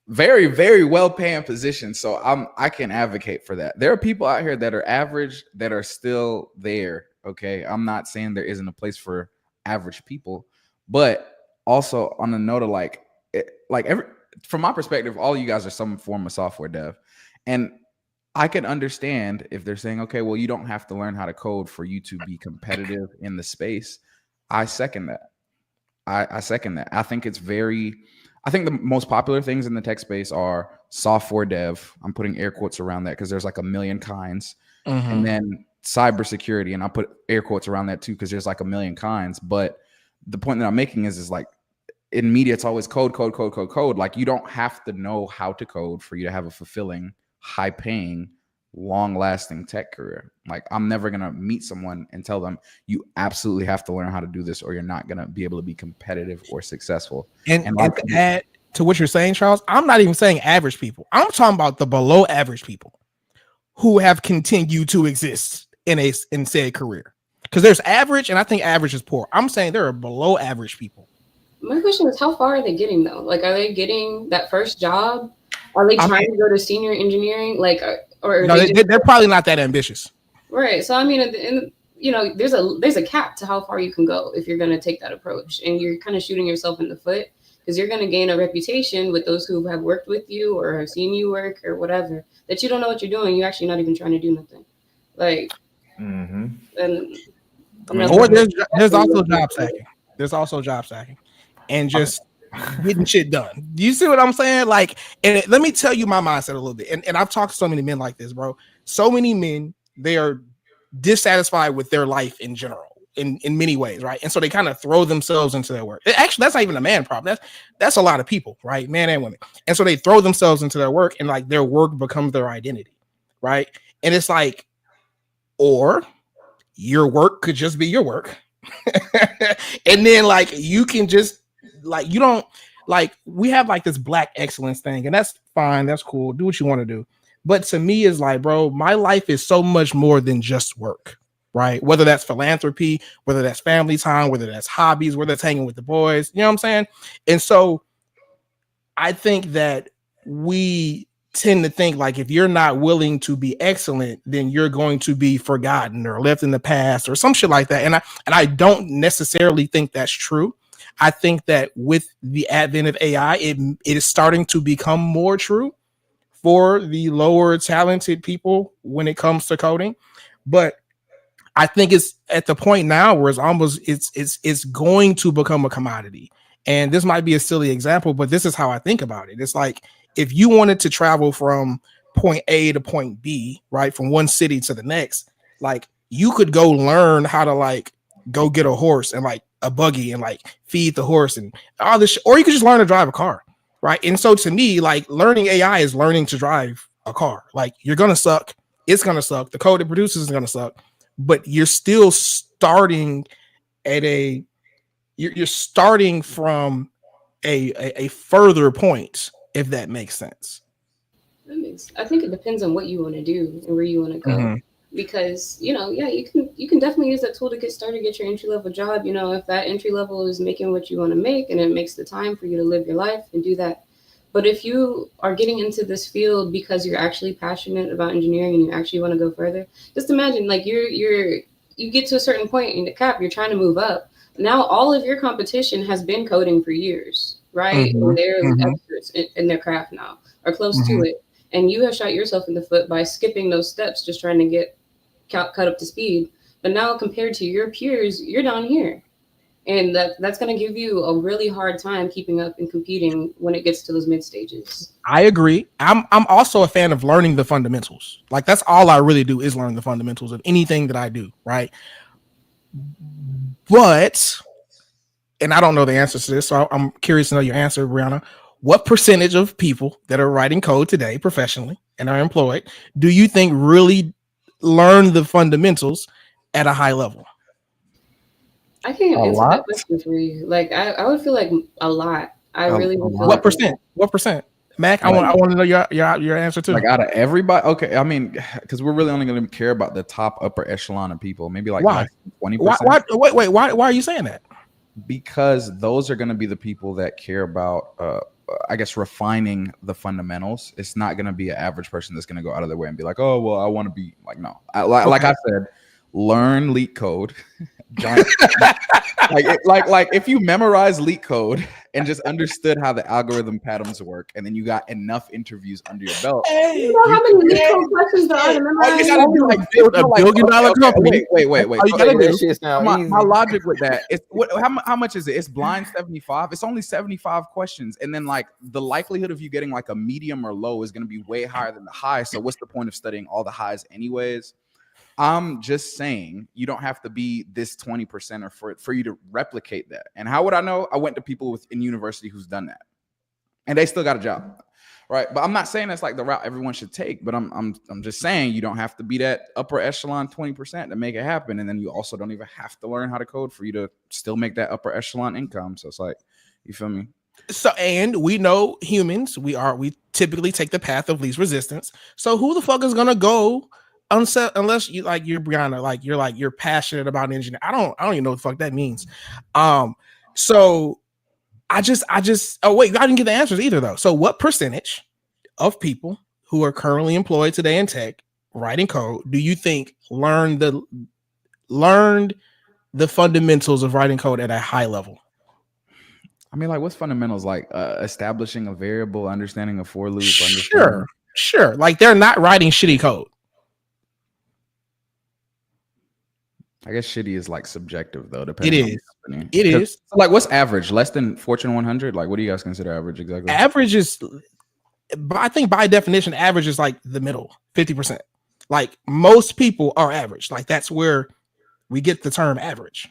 Very, very well paying position. So I can advocate for that. There are people out here that are average that are still there. Okay, I'm not saying there isn't a place for average people, but also on the note of from my perspective, all you guys are some form of software dev, and I can understand if they're saying, okay, well, you don't have to learn how to code for you to be competitive in the space. I second that. I second that. I think the most popular things in the tech space are software dev. I'm putting air quotes around that because there's like a million kinds. Mm-hmm. And then cybersecurity, and I put air quotes around that too because there's like a million kinds. But the point that I'm making is like, in media, it's always code. Like, you don't have to know how to code for you to have a fulfilling, high-paying, long-lasting tech career. Like, I'm never gonna meet someone and tell them you absolutely have to learn how to do this, or you're not gonna be able to be competitive or successful. And to add to what you're saying, Charles, I'm not even saying average people. I'm talking about the below average people who have continued to exist in said career. Because there's average, and I think average is poor. I'm saying there are below average people. My question is, how far are they getting though? Like, are they getting that first job? Are they trying to go to senior engineering? Like, or no, they're probably not that ambitious. Right. So I mean, there's a cap to how far you can go if you're going to take that approach, and you're kind of shooting yourself in the foot because you're going to gain a reputation with those who have worked with you or have seen you work or whatever, that you don't know what you're doing. You're actually not even trying to do nothing. Like, and or there's also job stacking. There's also job stacking. And just getting shit done. Do you see what I'm saying? Like, and let me tell you my mindset a little bit. And I've talked to so many men like this, bro. So many men, they are dissatisfied with their life in general, in many ways, right? And so they kind of throw themselves into their work. Actually, that's not even a man problem. That's a lot of people, right? Men and women. And so they throw themselves into their work, and like their work becomes their identity, right? And it's like, or your work could just be your work. And then like you can just like, you don't like, we have like this black excellence thing, and that's fine, that's cool, do what you want to do. But to me, is like, bro, my life is so much more than just work, right? Whether that's philanthropy, whether that's family time, whether that's hobbies, whether that's hanging with the boys, you know what I'm saying? And so I think that we tend to think like, if you're not willing to be excellent, then you're going to be forgotten or left in the past or some shit like that. And I don't necessarily think that's true. I think that with the advent of AI, it is starting to become more true for the lower talented people when it comes to coding. But I think it's at the point now where it's going to become a commodity. And this might be a silly example, but this is how I think about it. It's like, if you wanted to travel from point A to point B, right, from one city to the next, like, you could go learn how to like go get a horse and like a buggy and like feed the horse and all this, or you could just learn to drive a car, right? And so to me, like, learning AI is learning to drive a car. Like, you're gonna suck, it's gonna suck, the code it produces is gonna suck, but you're still starting at you're starting from a further point, if that makes sense. I think it depends on what you want to do and where you want to go. Mm-hmm. Because, you can definitely use that tool to get started, get your entry level job. If that entry level is making what you want to make and it makes the time for you to live your life, and do that. But if you are getting into this field because you're actually passionate about engineering and you actually want to go further, just imagine like you get to a certain point in the cap, you're trying to move up. Now all of your competition has been coding for years, right? Mm-hmm. And they're experts in their craft now, or close to it. And you have shot yourself in the foot by skipping those steps, just trying to get cut up to speed. But now compared to your peers, you're down here. And that's going to give you a really hard time keeping up and competing when it gets to those mid stages. I agree. I'm also a fan of learning the fundamentals. Like, that's all I really do, is learn the fundamentals of anything that I do, right? But, and I don't know the answer to this, so I'm curious to know your answer, Brianna. What percentage of people that are writing code today professionally and are employed do you think really learn the fundamentals at a high level? I can't A answer lot? that question for you. Like I would feel like a lot. I really would feel What like percent? What percent? Mac, I Like- want to know your answer too. Like out of everybody, okay. I mean, because we're really only going to care about the top upper echelon of people. Maybe like Why? less than 20%. Why are you saying that? Because those are going to be the people that care about I guess refining the fundamentals. It's not going to be an average person that's going to go out of their way and be like, oh well, I want to be like, no. Like I said, learn leak code. like if you memorize leak code and just understood how the algorithm patterns work, and then you got enough interviews under your belt. You know how many legal questions there are to memorize? You gotta do like build a $1 billion company. Wait. All you gotta do. My logic with that is how much is it? It's blind 75. It's only 75 questions, and then like the likelihood of you getting like a medium or low is going to be way higher than the high. So what's the point of studying all the highs anyways? I'm just saying you don't have to be this 20% or for you to replicate that. And how would I know? I went to people in university who's done that, and they still got a job, right? But I'm not saying that's like the route everyone should take. But I'm just saying you don't have to be that upper echelon 20% to make it happen, and then you also don't even have to learn how to code for you to still make that upper echelon income. So it's like, you feel me? So, and we know humans, we typically take the path of least resistance. So who the fuck is gonna go unless you like you're Brianna, like you're passionate about engineering. I don't even know what the fuck that means. So I just oh wait, I didn't get the answers either though. So what percentage of people who are currently employed today in tech writing code do you think learned the fundamentals of writing code at a high level? I mean, like, what's fundamentals? Like establishing a variable, understanding a for loop. Sure. Like they're not writing shitty code. I guess shitty is like subjective though. It is. So, like, what's average? Less than Fortune 100? Like, what do you guys consider average exactly? Average is, I think by definition, average is like the middle, 50%. Like most people are average. Like that's where we get the term average.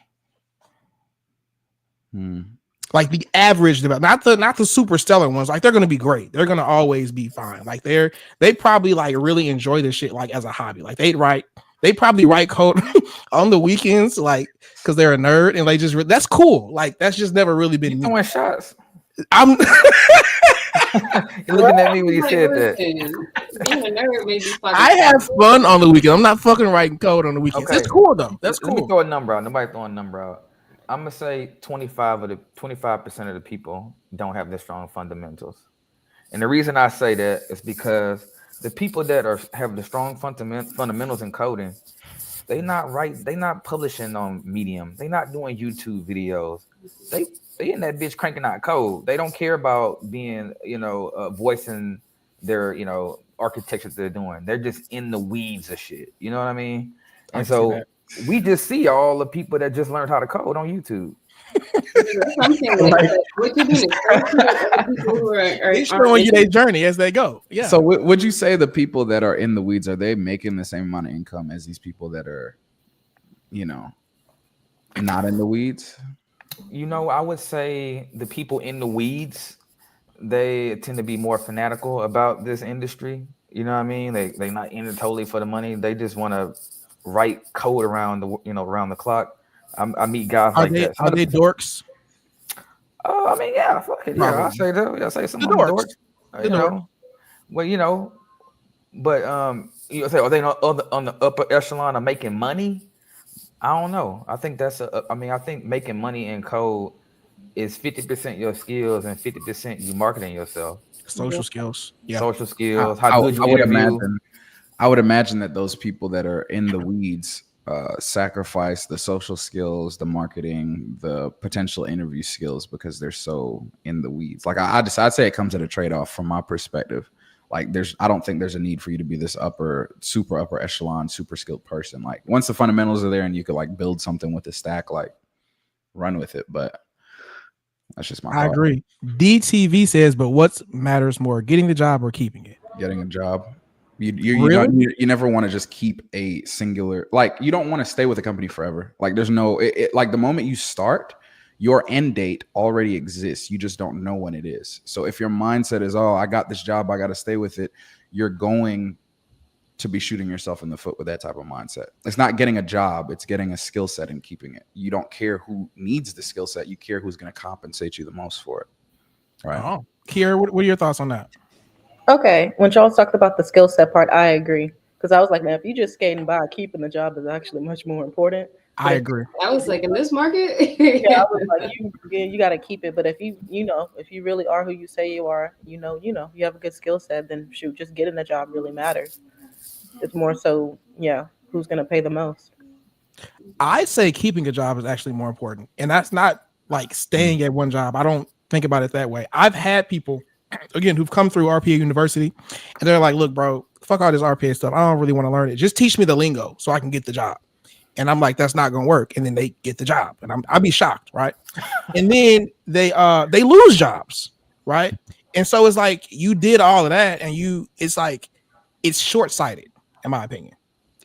Like the average, not the super stellar ones. Like they're gonna be great. They're gonna always be fine. Like they probably like really enjoy this shit like as a hobby. Like they probably write code on the weekends, like because they're a nerd and they just that's cool. Like that's just never really been. You throwing shots. I'm. You're looking at me when you said that. Being a nerd may be I have fun on the weekend. I'm not fucking writing code on the weekends. That's cool though. That's cool. Let me throw a number out. Nobody throwing a number out. I'm gonna say 25% of the people don't have the strong fundamentals, and the reason I say that is because the people that have the strong fundamentals in coding, they not publishing on Medium. They not doing YouTube videos. They in that bitch cranking out code. They don't care about being voicing their architecture that they're doing. They're just in the weeds of shit. You know what I mean? And so we just see all the people that just learned how to code on YouTube. He's showing you their journey as they go. Yeah. So would you say the people that are in the weeds, are they making the same amount of income as these people that are, not in the weeds? I would say the people in the weeds, they tend to be more fanatical about this industry. You know what I mean? They not in it totally for the money. They just want to write code around the clock. I meet guys like that. Are they dorks? I mean, yeah, fuck it. Yeah, I say that. I say some dorks. Well, but you say, are they on the upper echelon of making money? I don't know. I think I think making money in code is 50% your skills and 50% you marketing yourself. Social skills. Yeah. Social skills. How good you interview. I would imagine that those people that are in the weeds sacrifice the social skills, the marketing, the potential interview skills because they're so in the weeds. Like I'd say it comes at a trade-off from my perspective. Like I don't think there's a need for you to be this super upper echelon, super skilled person. Like once the fundamentals are there and you could like build something with the stack, like run with it. But that's just my thought. I agree. DTV says, but what matters more, getting the job or keeping it? Getting a job. You never want to just keep a singular, like, you don't want to stay with a company forever. Like, there's no like, the moment you start, your end date already exists. You just don't know when it is. So if your mindset is, oh, I got this job, I got to stay with it, you're going to be shooting yourself in the foot with that type of mindset. It's not getting a job, it's getting a skill set and keeping it. You don't care who needs the skill set, you care who's going to compensate you the most for it. Right. Oh, Kiera, what are your thoughts on that? Okay, when y'all talked about the skill set part, I agree. Because I was like, man, if you just skating by, keeping the job is actually much more important. I agree. I was like, in this market, Yeah, I was like, you got to keep it. But if if you really are who you say you are, you have a good skill set, then shoot, just getting the job really matters. It's more so, who's going to pay the most. I say keeping a job is actually more important. And that's not like staying at one job. I don't think about it that way. I've had people, again, who've come through RPA University, and they're like, look, bro, fuck all this RPA stuff. I don't really want to learn it. Just teach me the lingo so I can get the job. And I'm like, that's not going to work. And then they get the job. And I'll be shocked, right? And then they lose jobs, right? And so it's like, you did all of that, and it's short-sighted, in my opinion.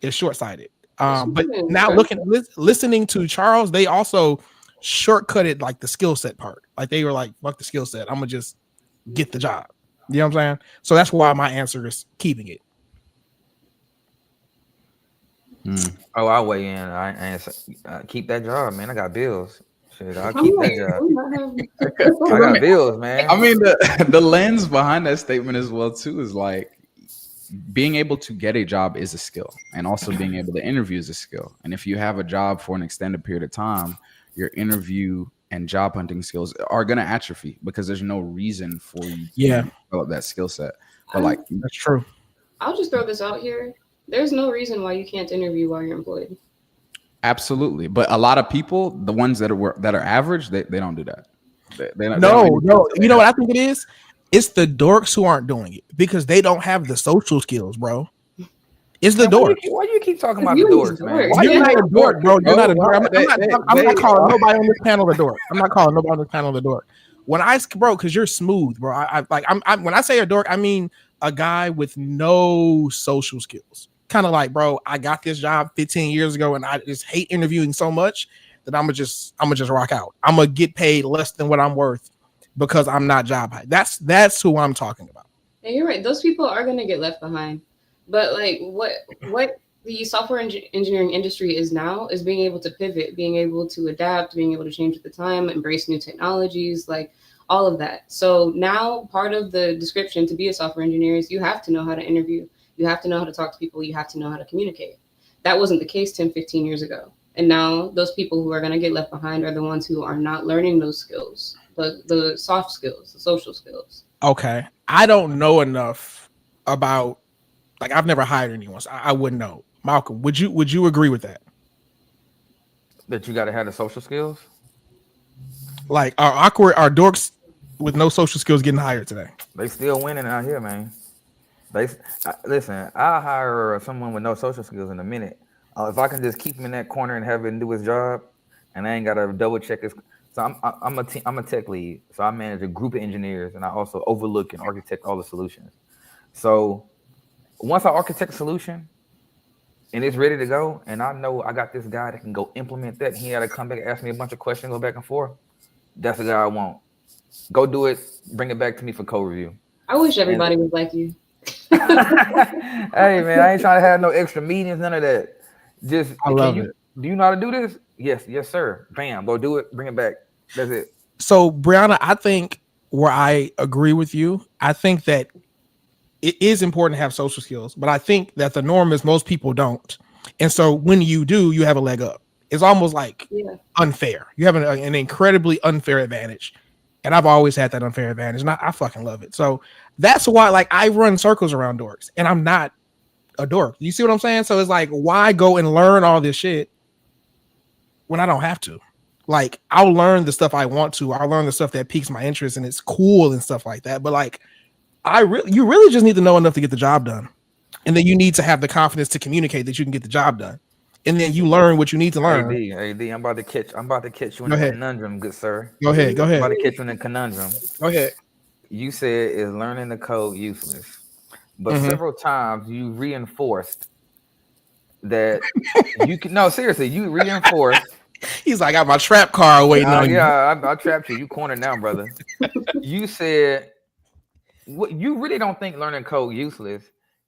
It's short-sighted. But now listening to Charles, they also shortcutted like the skill set part. Like, they were like, fuck the skill set, I'm gonna just get the job. You know what I'm saying? So that's why my answer is keeping it. Oh, I'll weigh in. I keep that job, man. I got bills. Shit, I'll keep that job. I got bills, man. I mean, the lens behind that statement as well too is like, being able to get a job is a skill, and also being able to interview is a skill. And if you have a job for an extended period of time, your interview and job hunting skills are going to atrophy because there's no reason for you to develop that skill set. But like, that's true. I'll just throw this out here. There's no reason why you can't interview while you're employed. Absolutely. But a lot of people, the ones that are average, they don't do that. No. You know what I think it is? It's the dorks who aren't doing it because they don't have the social skills, bro. It's the dorks. Why do you keep talking about the dorks, man? You're not a dork, bro. You're not a dork. I'm not calling nobody on this panel a dork. I'm not calling nobody on this panel a dork. Because you're smooth, bro. When I say a dork, I mean a guy with no social skills. Kind of like, bro, I got this job 15 years ago, and I just hate interviewing so much that I'm gonna just rock out. I'm gonna get paid less than what I'm worth because I'm not job high. That's who I'm talking about. Yeah, you're right. Those people are gonna get left behind. But like what the software engineering industry is now is being able to pivot, being able to adapt, being able to change with the time, embrace new technologies, like all of that. So now part of the description to be a software engineer is you have to know how to interview. You have to know how to talk to people. You have to know how to communicate. That wasn't the case 10, 15 years ago. And now those people who are going to get left behind are the ones who are not learning those skills, the soft skills, the social skills. Okay. I don't know enough about, like, I've never hired anyone, so I wouldn't know. Malcolm, would you agree with that? That you got to have the social skills? Like, are dorks with no social skills getting hired today? They still winning out here, man. Listen, I'll hire someone with no social skills in a minute. If I can just keep him in that corner and have him do his job, and I ain't got to double check his. So I'm a tech lead, so I manage a group of engineers, and I also overlook and architect all the solutions. So once I architect a solution and it's ready to go, and I know I got this guy that can go implement that, he had to come back and ask me a bunch of questions, go back and forth. That's the guy I want. Go do it. Bring it back to me for code review. I wish everybody was like you. Hey man, I ain't trying to have no extra meetings, none of that. Just I love it. Do you know how to do this? Yes, sir. Bam, go do it. Bring it back. That's it. So Brianna, I think where I agree with you, I think that it is important to have social skills, but I think that the norm is most people don't. And so when you do, you have a leg up. It's almost like unfair. You have an incredibly unfair advantage. And I've always had that unfair advantage, and I fucking love it. So that's why, like, I run circles around dorks, and I'm not a dork. You see what I'm saying? So it's like, why go and learn all this shit when I don't have to? Like, I'll learn the stuff I want to. I'll learn the stuff that piques my interest, and it's cool and stuff like that. But like, you really just need to know enough to get the job done, and then you need to have the confidence to communicate that you can get the job done. And then you learn what you need to learn. AD, I'm about to catch you in a conundrum, good sir. Go ahead. I'm about to catch you in a conundrum. Go ahead. You said, is learning the code useless? but Mhm. several times you reinforced that you can. No, seriously, you reinforced. He's like, I got my trap car waiting on you. Yeah, I trapped you. You cornered now, brother. You said what you really don't think learning code useless.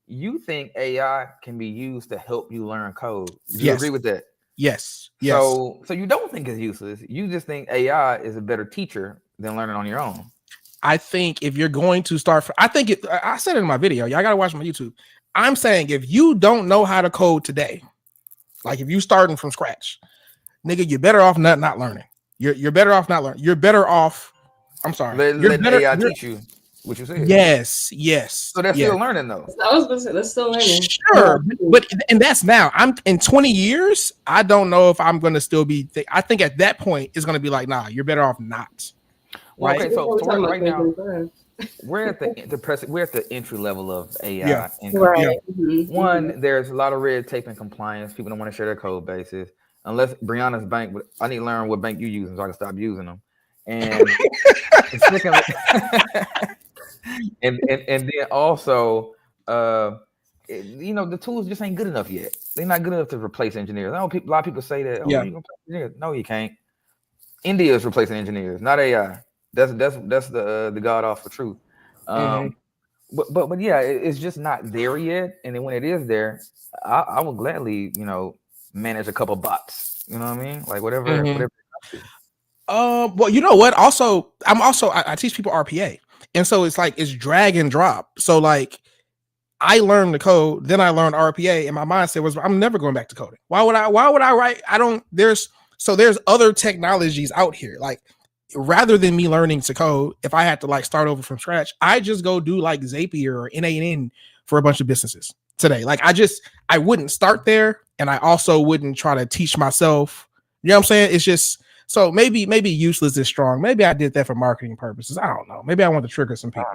You think AI can be used to help you learn code. Do you Yes. agree with that? Yes. So you don't think it's useless. You just think AI is a better teacher than learning on your own. I think if you're going to start, I said it in my video. Y'all gotta watch my YouTube. I'm saying if you don't know how to code today, like if you starting from scratch, nigga, you're better off not learning. You're better off not learning. You're better off. I'm sorry. Let AI teach you what you said. Yes. So that's still learning though. I was gonna say that's still learning. Sure, but that's now. I'm in 20 years. I don't know if I'm gonna still be. I think at that point it's gonna be like, nah, you're better off not. Well, Right? okay, so right now we're at the entry level of AI. Yeah. Right. One, there's a lot of red tape and compliance. People don't want to share their code bases unless Brianna's bank. I need to learn what bank you using so I can stop using them. And secondly, and then also, the tools just ain't good enough yet. They're not good enough to replace engineers. I know a lot of people say that. Oh, Yeah. you gonna replace engineers? No, you can't. India is replacing engineers, not AI. That's the god awful truth. But yeah, it's just not there yet. And then when it is there, I will gladly manage a couple bots. You know what I mean? Like whatever. Well, you know what? Also, I teach people RPA, and so it's drag and drop. So like, I learned the code, then I learned RPA, and my mindset was, I'm never going back to coding. Why would I write? There's other technologies out here. Like, rather than me learning to code, if I had to like start over from scratch, I just go do like Zapier or NAN for a bunch of businesses today. Like, I wouldn't start there, and I also wouldn't try to teach myself. You know what I'm saying? It's just. So maybe useless is strong. Maybe I did that for marketing purposes. I don't know. Maybe I want to trigger some people.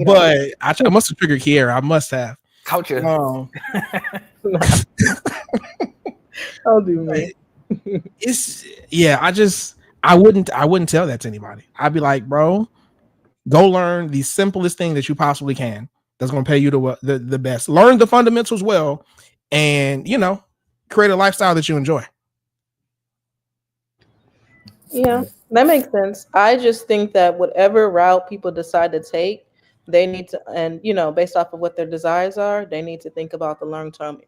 But I must have triggered Kiera. I must have. Culture. I'll do me. I wouldn't tell that to anybody. I'd be like, bro, go learn the simplest thing that you possibly can. That's going to pay you the best. Learn the fundamentals well, and create a lifestyle that you enjoy. Yeah, that makes sense. I just think that whatever route people decide to take, they need to, and based off of what their desires are, they need to think about the long-term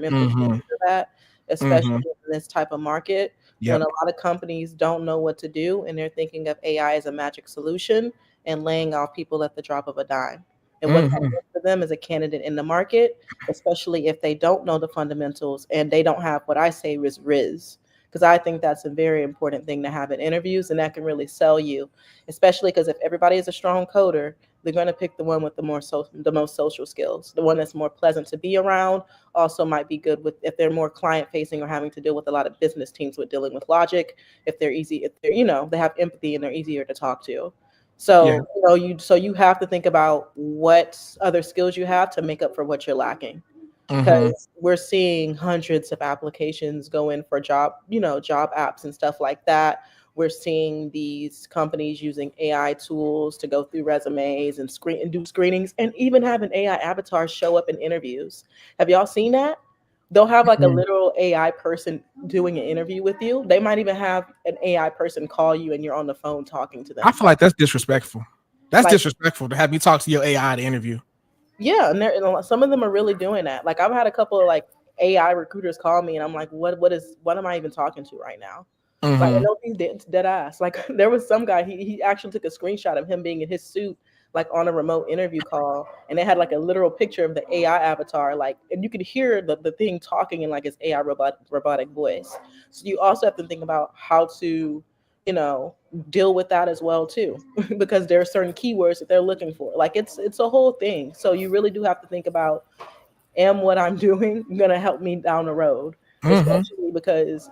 implications of that, especially in this type of market. Yep. When a lot of companies don't know what to do and they're thinking of AI as a magic solution and laying off people at the drop of a dime. And what that means for them as a candidate in the market, especially if they don't know the fundamentals and they don't have what I say is riz. Because I think that's a very important thing to have in interviews, and that can really sell you, especially because if everybody is a strong coder, they're going to pick the one with the most social skills, the one that's more pleasant to be around. Also might be good with if they're more client facing or having to deal with a lot of business teams with dealing with logic. If they're they have empathy and they're easier to talk to. So you have to think about what other skills you have to make up for what you're lacking. Because we're seeing hundreds of applications go in for job apps and stuff like that. We're seeing these companies using AI tools to go through resumes and do screenings, and even have an AI avatar show up in interviews. Have y'all seen that? They'll have like a literal AI person doing an interview with you. They might even have an AI person call you and you're on the phone talking to them. I feel like that's disrespectful. That's disrespectful to have me talk to your AI to interview. Yeah, and some of them are really doing that. Like, I've had a couple of like AI recruiters call me, and I'm like, what am I even talking to right now? Like, I know he's dead ass. Like, there was some guy, he actually took a screenshot of him being in his suit, like on a remote interview call, and they had like a literal picture of the AI avatar, like, and you could hear the thing talking in like his AI robotic voice. So you also have to think about how to deal with that as well too, because there are certain keywords that they're looking for. Like, it's a whole thing. So you really do have to think about, am what I'm doing going to help me down the road? Especially because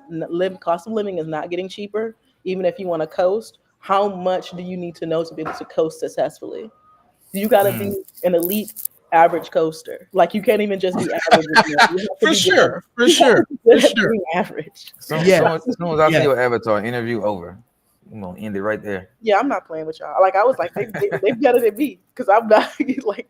cost of living is not getting cheaper. Even if you want to coast, how much do you need to know to be able to coast successfully? You got to be an elite average coaster. Like, you can't even just be average. For sure. Average. As soon as I see your avatar, interview over. I'm gonna end it right there. Yeah, I'm not playing with y'all. Like, I was like, they better than me, because I'm not like.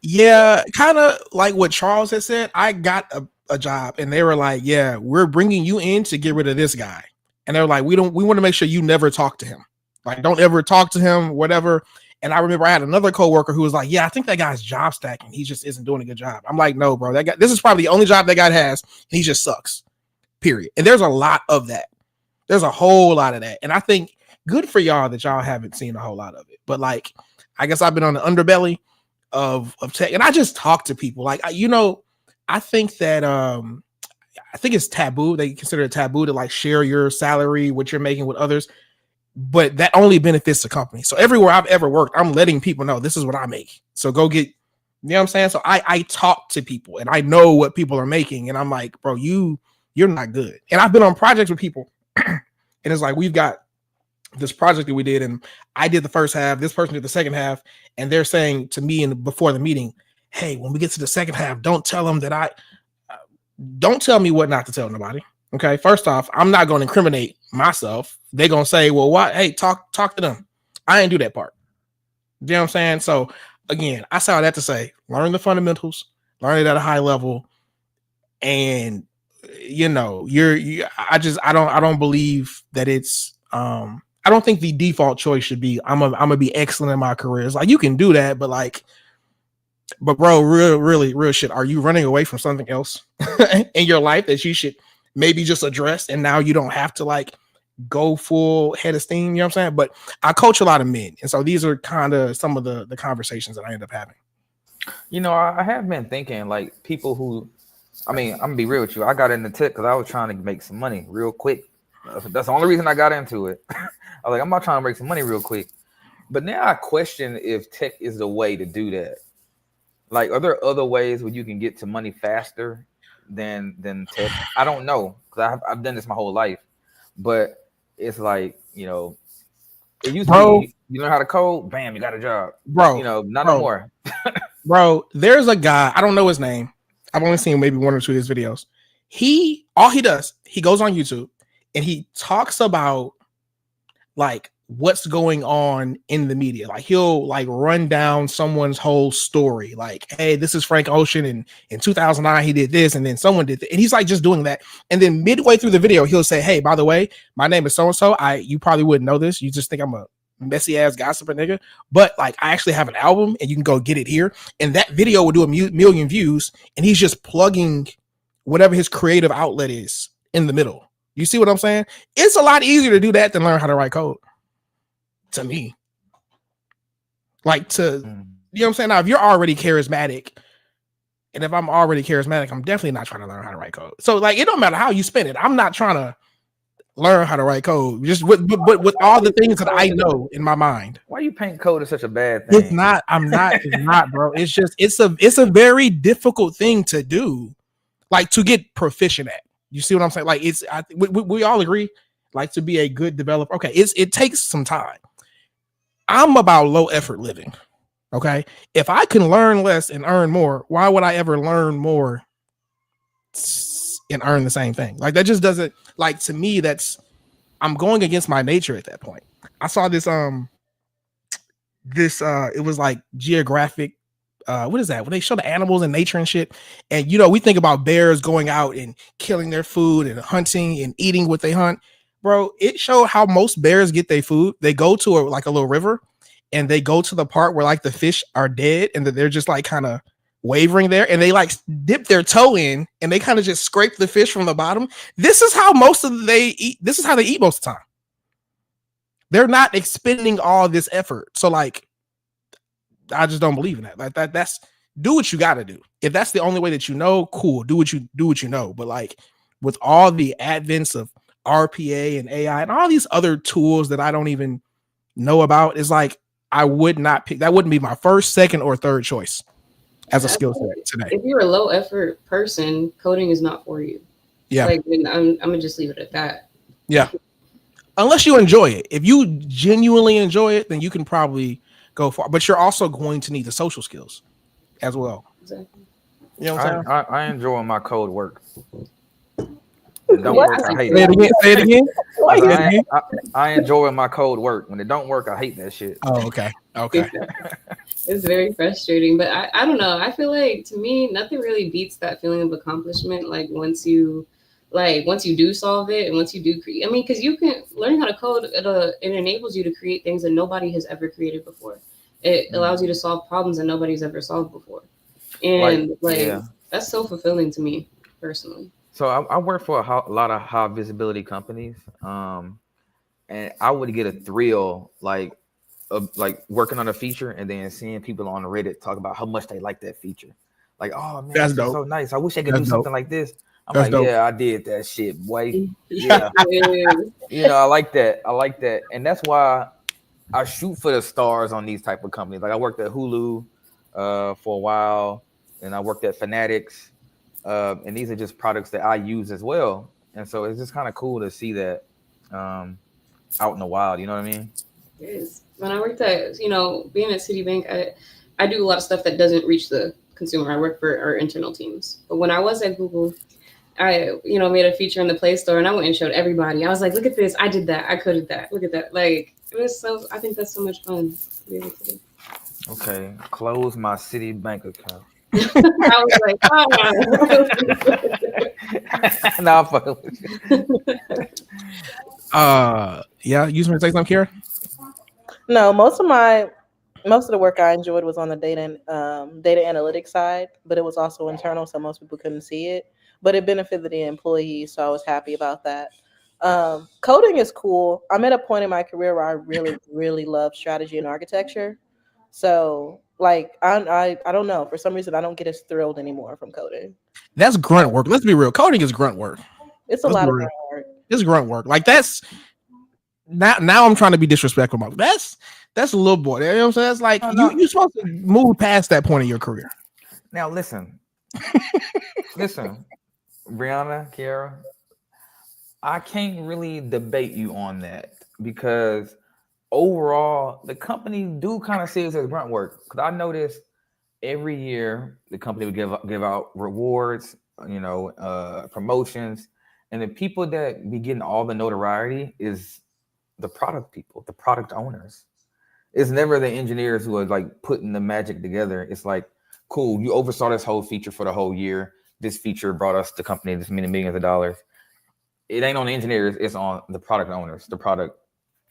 Yeah, kind of like what Charles had said. I got a job, and they were like, "Yeah, we're bringing you in to get rid of this guy," and they're like, "We want to make sure you never talk to him. Like, don't ever talk to him, whatever." And I remember I had another coworker who was like, "Yeah, I think that guy's job stacking. He just isn't doing a good job." I'm like, "No, bro, that guy. This is probably the only job that guy has, and he just sucks. Period." And there's a lot of that. There's a whole lot of that, and I think good for y'all that y'all haven't seen a whole lot of it. But like, I guess I've been on the underbelly of tech, and I just talk to people. Like, I think that I think it's taboo. They consider it taboo to like share your salary, what you're making with others, but that only benefits the company. So everywhere I've ever worked, I'm letting people know this is what I make. So go get, you know what I'm saying? So I talk to people and I know what people are making, and I'm like, bro, you're not good. And I've been on projects with people, and it's like we've got this project that we did, and I did the first half, this person did the second half, and they're saying to me before the meeting, "Hey, when we get to the second half, don't tell them that don't tell me what not to tell nobody." Okay, first off, I'm not going to incriminate myself. They're going to say, "Well, what? Hey, talk to them." I didn't do that part. You know what I'm saying? So again, I saw that to say, learn the fundamentals, learn it at a high level, and I don't believe that it's I don't think the default choice should be I'm gonna be excellent in my career. It's like you can do that, but bro, real shit. Are you running away from something else in your life that you should maybe just address, and now you don't have to like go full head of steam? You know what I'm saying? But I coach a lot of men, and so these are kind of some of the conversations that I end up having. I have been thinking like people who, I mean, I'm gonna be real with you. I got into tech because I was trying to make some money real quick. That's the only reason I got into it. I was like, I'm not trying to make some money real quick. But now I question if tech is the way to do that. Like, are there other ways where you can get to money faster than tech? I don't know, because I've done this my whole life. But it's like, it used to be you learn how to code, bam, you got a job. Bro, not no more. Bro, there's a guy, I don't know his name. I've only seen maybe one or two of his videos. All he does, he goes on YouTube and he talks about like what's going on in the media. Like he'll like run down someone's whole story. Like, hey, this is Frank Ocean, and in 2009 he did this, and then someone did that. And he's like just doing that. And then midway through the video, he'll say, hey, by the way, my name is so-and-so. You probably wouldn't know this. You just think I'm a messy ass gossiper nigga, but like I actually have an album and you can go get it here. And that video will do a million views, and he's just plugging whatever his creative outlet is in the middle. You see what I'm saying? It's a lot easier to do that than learn how to write code, to me. Like you know what I'm saying? Now, if you're already charismatic, and if I'm already charismatic, I'm definitely not trying to learn how to write code. So like, it don't matter how you spend it. I'm not trying to learn how to write code, just with all the things that I know in my mind. Why you paint code is such a bad thing? It's not, bro. It's just, it's a very difficult thing to do, like to get proficient at. You see what I'm saying? Like we all agree, like to be a good developer. Okay. It takes some time. I'm about low effort living. Okay. If I can learn less and earn more, why would I ever learn more and earn the same thing? Like that just doesn't, like, to me, I'm going against my nature at that point. I saw this it was like geographic, what is that when they show the animals in nature and shit, and we think about bears going out and killing their food and hunting and eating what they hunt. Bro, it showed how most bears get their food. They go to a little river, and they go to the part where like the fish are dead and that they're just like kind of wavering there, and they like dip their toe in and they kind of just scrape the fish from the bottom. This is how they eat most of the time. They're not expending all this effort. So like, I just don't believe in that. Like that's do what you got to do. If that's the only way that cool, do what you know. But like with all the advents of RPA and AI and all these other tools that I don't even know about, is like I would not pick. That wouldn't be my first, second, or third choice as a skill set today. If you're a low effort person, coding is not for you. Yeah. Like I'm gonna just leave it at that. Yeah. Unless you enjoy it. If you genuinely enjoy it, then you can probably go far. But you're also going to need the social skills as well. Exactly. You know what I'm saying? I enjoy when my code works. It don't work, I hate it. Say it again. I enjoy when my code work. When it don't work, I hate that shit. Oh, okay. Okay. It's very frustrating, but I don't know. I feel like to me, nothing really beats that feeling of accomplishment. Once you do solve it, and once you do create, I mean, because you can learn how to code, it enables you to create things that nobody has ever created before. It allows you to solve problems that nobody's ever solved before, and that's so fulfilling to me personally. So I work for a lot of high visibility companies, and I would get a thrill of working on a feature and then seeing people on Reddit talk about how much they like that feature. Like, oh man, That's this is dope. so nice. I wish I could That's do dope. something like this. I'm That's like, dope. yeah, I did that shit, boy. Yeah, I like that. I like that, and that's why I shoot for the stars on these type of companies. Like I worked at Hulu for a while, and I worked at Fanatics, and these are just products that I use as well. And so it's just kind of cool to see that out in the wild. You know what I mean? It is. When I worked at, being at Citibank, I do a lot of stuff that doesn't reach the consumer. I work for our internal teams. But when I was at Google, I, made a feature in the Play Store and I went and showed everybody. I was like, look at this. I did that. I coded that. Look at that. Like, I think that's so much fun to be able to do. Okay. Close my Citibank account. I was like, oh. Nah, I'm fucking with you. Yeah, you just want to say something, Kira? No, most of the work I enjoyed was on the data analytics side, but it was also internal, so most people couldn't see it. But it benefited the employees, so I was happy about that. Coding is cool. I'm at a point in my career where I really, really love strategy and architecture. So, I don't know. For some reason, I don't get as thrilled anymore from coding. That's grunt work. Let's be real. Coding is grunt work. It's a lot of grunt work. It's grunt work. Like that's now I'm trying to be disrespectful. That's a little boy. You know what I'm saying? That's like you're supposed to move past that point in your career. Now listen, Brianna, Kiara, I can't really debate you on that because overall the company do kind of see it as grunt work. Because I noticed every year the company would give out rewards, promotions, and the people that be getting all the notoriety is the product people, the product owners. It's never the engineers who are like putting the magic together. It's like, cool, you oversaw this whole feature for the whole year. This feature brought us the company this many millions of dollars. It ain't on the engineers, it's on the product owners, the product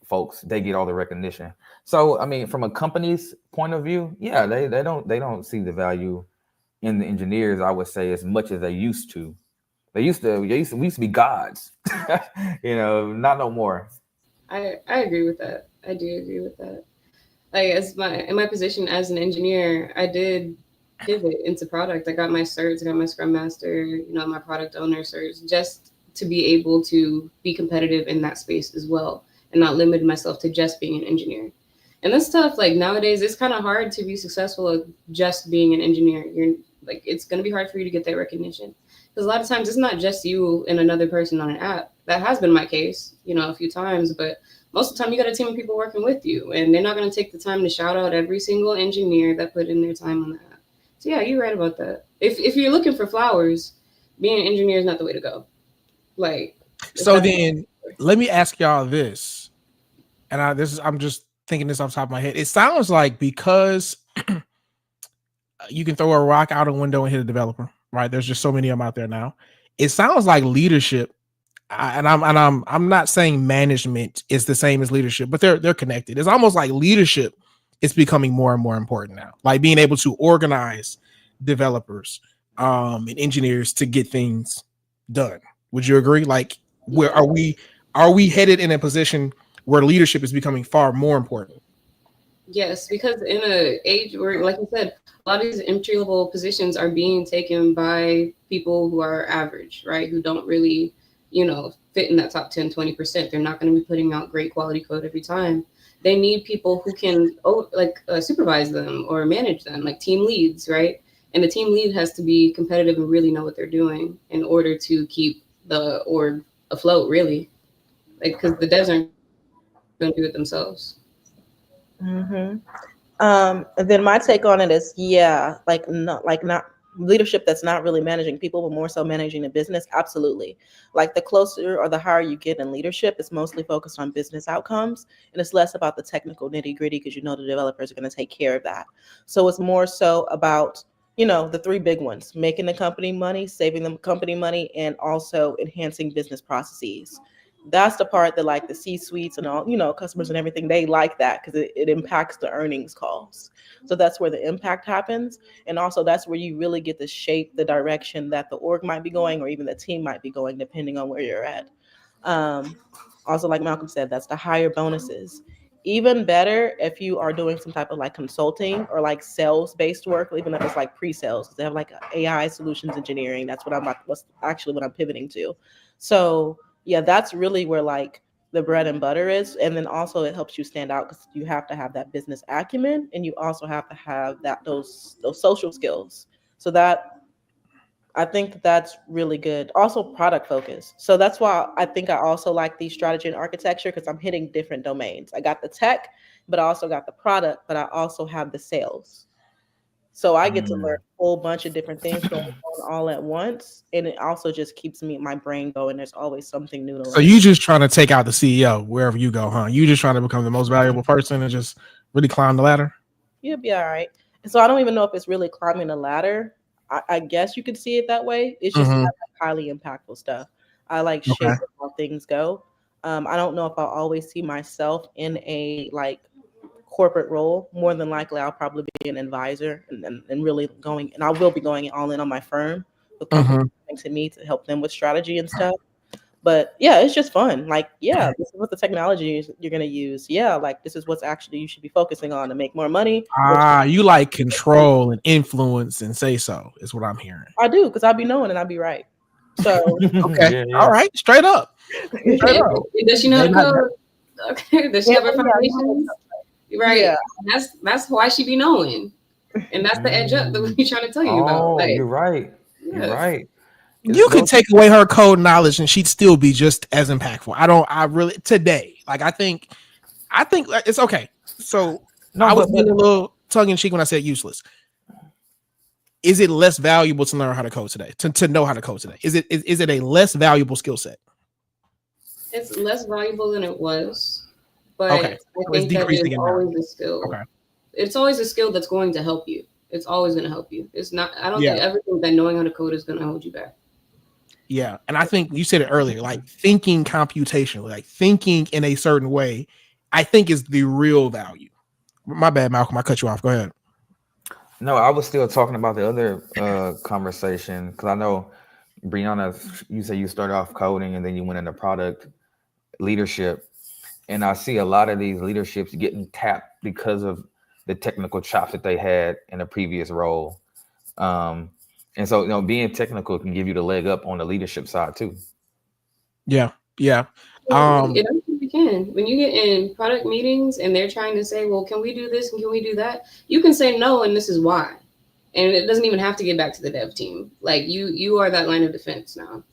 folks. They get all the recognition. So I mean, from a company's point of view, yeah, they don't see the value in the engineers, I would say, as much as they used to. We used to be gods. Not no more. I agree with that. I do agree with that. Like in my position as an engineer, I did pivot into product. I got my certs, I got my Scrum Master, my product owner certs, just to be able to be competitive in that space as well and not limit myself to just being an engineer. And that's tough. Like nowadays, it's kind of hard to be successful at just being an engineer. It's going to be hard for you to get that recognition. Because a lot of times it's not just you and another person on an app. That has been my case, a few times, but most of the time you got a team of people working with you and they're not going to take the time to shout out every single engineer that put in their time on the app. So yeah, you're right about that. If you're looking for flowers, being an engineer is not the way to go. So then let me ask y'all this. And I'm just thinking this off the top of my head. It sounds like because you can throw a rock out a window and hit a developer, right? There's just so many of them out there now. It sounds like leadership, I'm not saying management is the same as leadership, but they're connected. It's almost like leadership is becoming more and more important now. Like being able to organize developers and engineers to get things done. Would you agree? Like, where are we headed in a position where leadership is becoming far more important? Yes, because in an age where, like you said, a lot of these entry-level positions are being taken by people who are average, right? Who don't really, fit in that top 10, 20%. They're not going to be putting out great quality code every time. They need people who can supervise them or manage them, like team leads, right? And the team lead has to be competitive and really know what they're doing in order to keep the org afloat, really. Because the devs aren't going to do it themselves. Mm-hmm. And then my take on it is, not leadership that's not really managing people, but more so managing the business, absolutely. Like the closer or the higher you get in leadership, it's mostly focused on business outcomes, and it's less about the technical nitty gritty because you know the developers are going to take care of that. So it's more so about, you know, the three big ones: making the company money, saving the company money, and also enhancing business processes. That's the part that like the C suites and all, you know, customers and everything, they like that because it impacts the earnings calls. So that's where the impact happens. And also that's where you really get to shape the direction that the org might be going or even the team might be going, depending on where you're at. Um, Also, like Malcolm said, that's the higher bonuses. Even better if you are doing some type of like consulting or like sales based work, even if it's like pre-sales, because they have like AI solutions engineering. That's what I'm about, what's actually what I'm pivoting to. So yeah, that's really where like the bread and butter is. And then also it helps you stand out because you have to have that business acumen and you also have to have that those social skills. So that I think that that's really good. Also, product focus. So that's why I think I also like the strategy and architecture because I'm hitting different domains. I got the tech, but I also got the product, but I also have the sales. So I get to learn a whole bunch of different things going on all at once, and it also just keeps my brain going. There's always something new to So learn. you just trying to take out the CEO wherever you go, huh? You just trying to become the most valuable person and just really climb the ladder? You'll be all right. And so I don't even know if it's really climbing a ladder. I guess you could see it that way. It's just Mhm. like highly impactful stuff. I like Okay. shape how things go. I don't know if I'll always see myself in a like corporate role. More than likely, I'll probably be an advisor and really going, and I will be going all in on my firm with companies Mhm. coming to me to help them with strategy and stuff. But yeah, it's just fun. Like, yeah, this is what the technology you're going to use. Yeah, like this is what's actually you should be focusing on to make more money. You like control and influence and say so is what I'm hearing. I do because I'll be knowing and I'll be right. So Okay. All right. Straight up. Straight up. Does she know how to code? Okay. Does she have her Yeah, foundations? Right. Yeah. That's why she be knowing. And that's the edge up that we're trying to tell you about. Oh, Like, you're right. You're yes. right. You could take away her code knowledge and she'd still be just as impactful. I really today, like I think it's okay. So No, I was but being a little tongue in cheek when I said useless. Is it less valuable to learn how to code today? To know how to code today? Is it a less valuable skill set? It's less valuable than it was, but Okay. I So it's think that decreasing is in value. always a skill. Okay. It's always a skill that's going to help you. It's always going to help you. It's not. I don't Yeah. think everything that knowing how to code is going to hold you back. Yeah. And I think you said it earlier, like thinking computationally, like thinking in a certain way, I think is the real value. My bad, Malcolm. I cut you off. Go ahead. No, I was still talking about the other conversation because I know Brianna, you said you started off coding and then you went into product leadership, and I see a lot of these leaderships getting tapped because of the technical chops that they had in a previous role. And so, being technical can give you the leg up on the leadership side too. Yeah. Yeah. It actually can. When you get in product meetings and they're trying to say, well, can we do this and can we do that? You can say no, and this is why. And it doesn't even have to get back to the dev team. Like you are that line of defense now.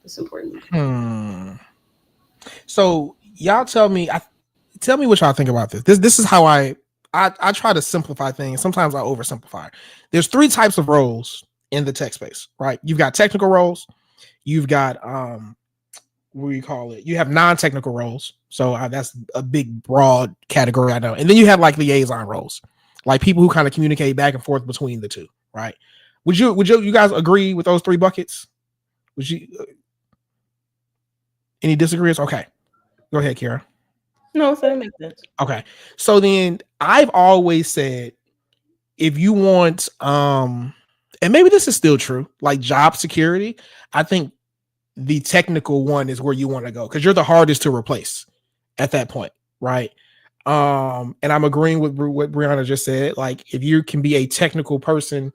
It's important. So y'all tell me what y'all think about this. This is how I try to simplify things. Sometimes I oversimplify. There's 3 types of roles in the tech space, right? You've got technical roles, you've got what do you call it? You have non-technical roles. So that's a big broad category I know. And then you have like liaison roles, like people who kind of communicate back and forth between the two, right? Would you guys agree with those 3 buckets? Would you any disagreements? Okay. Go ahead, Kira. No, so that makes sense. Okay. So then I've always said if you want and maybe this is still true, like job security, I think the technical one is where you want to go because you're the hardest to replace at that point, right? And I'm agreeing with what Brianna just said. Like if you can be a technical person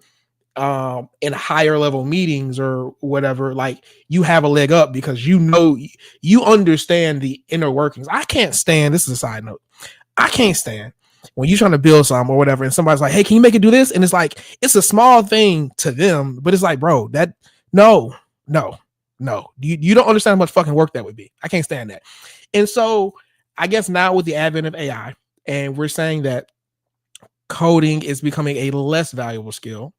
in higher level meetings or whatever, like you have a leg up because you understand the inner workings. I can't stand, this is a side note, I can't stand when you're trying to build something or whatever and somebody's like, hey, can you make it do this? And it's like it's a small thing to them, but it's like, bro, that no, you don't understand how much fucking work that would be. I can't stand that. And so I guess now with the advent of AI, and we're saying that coding is becoming a less valuable skill,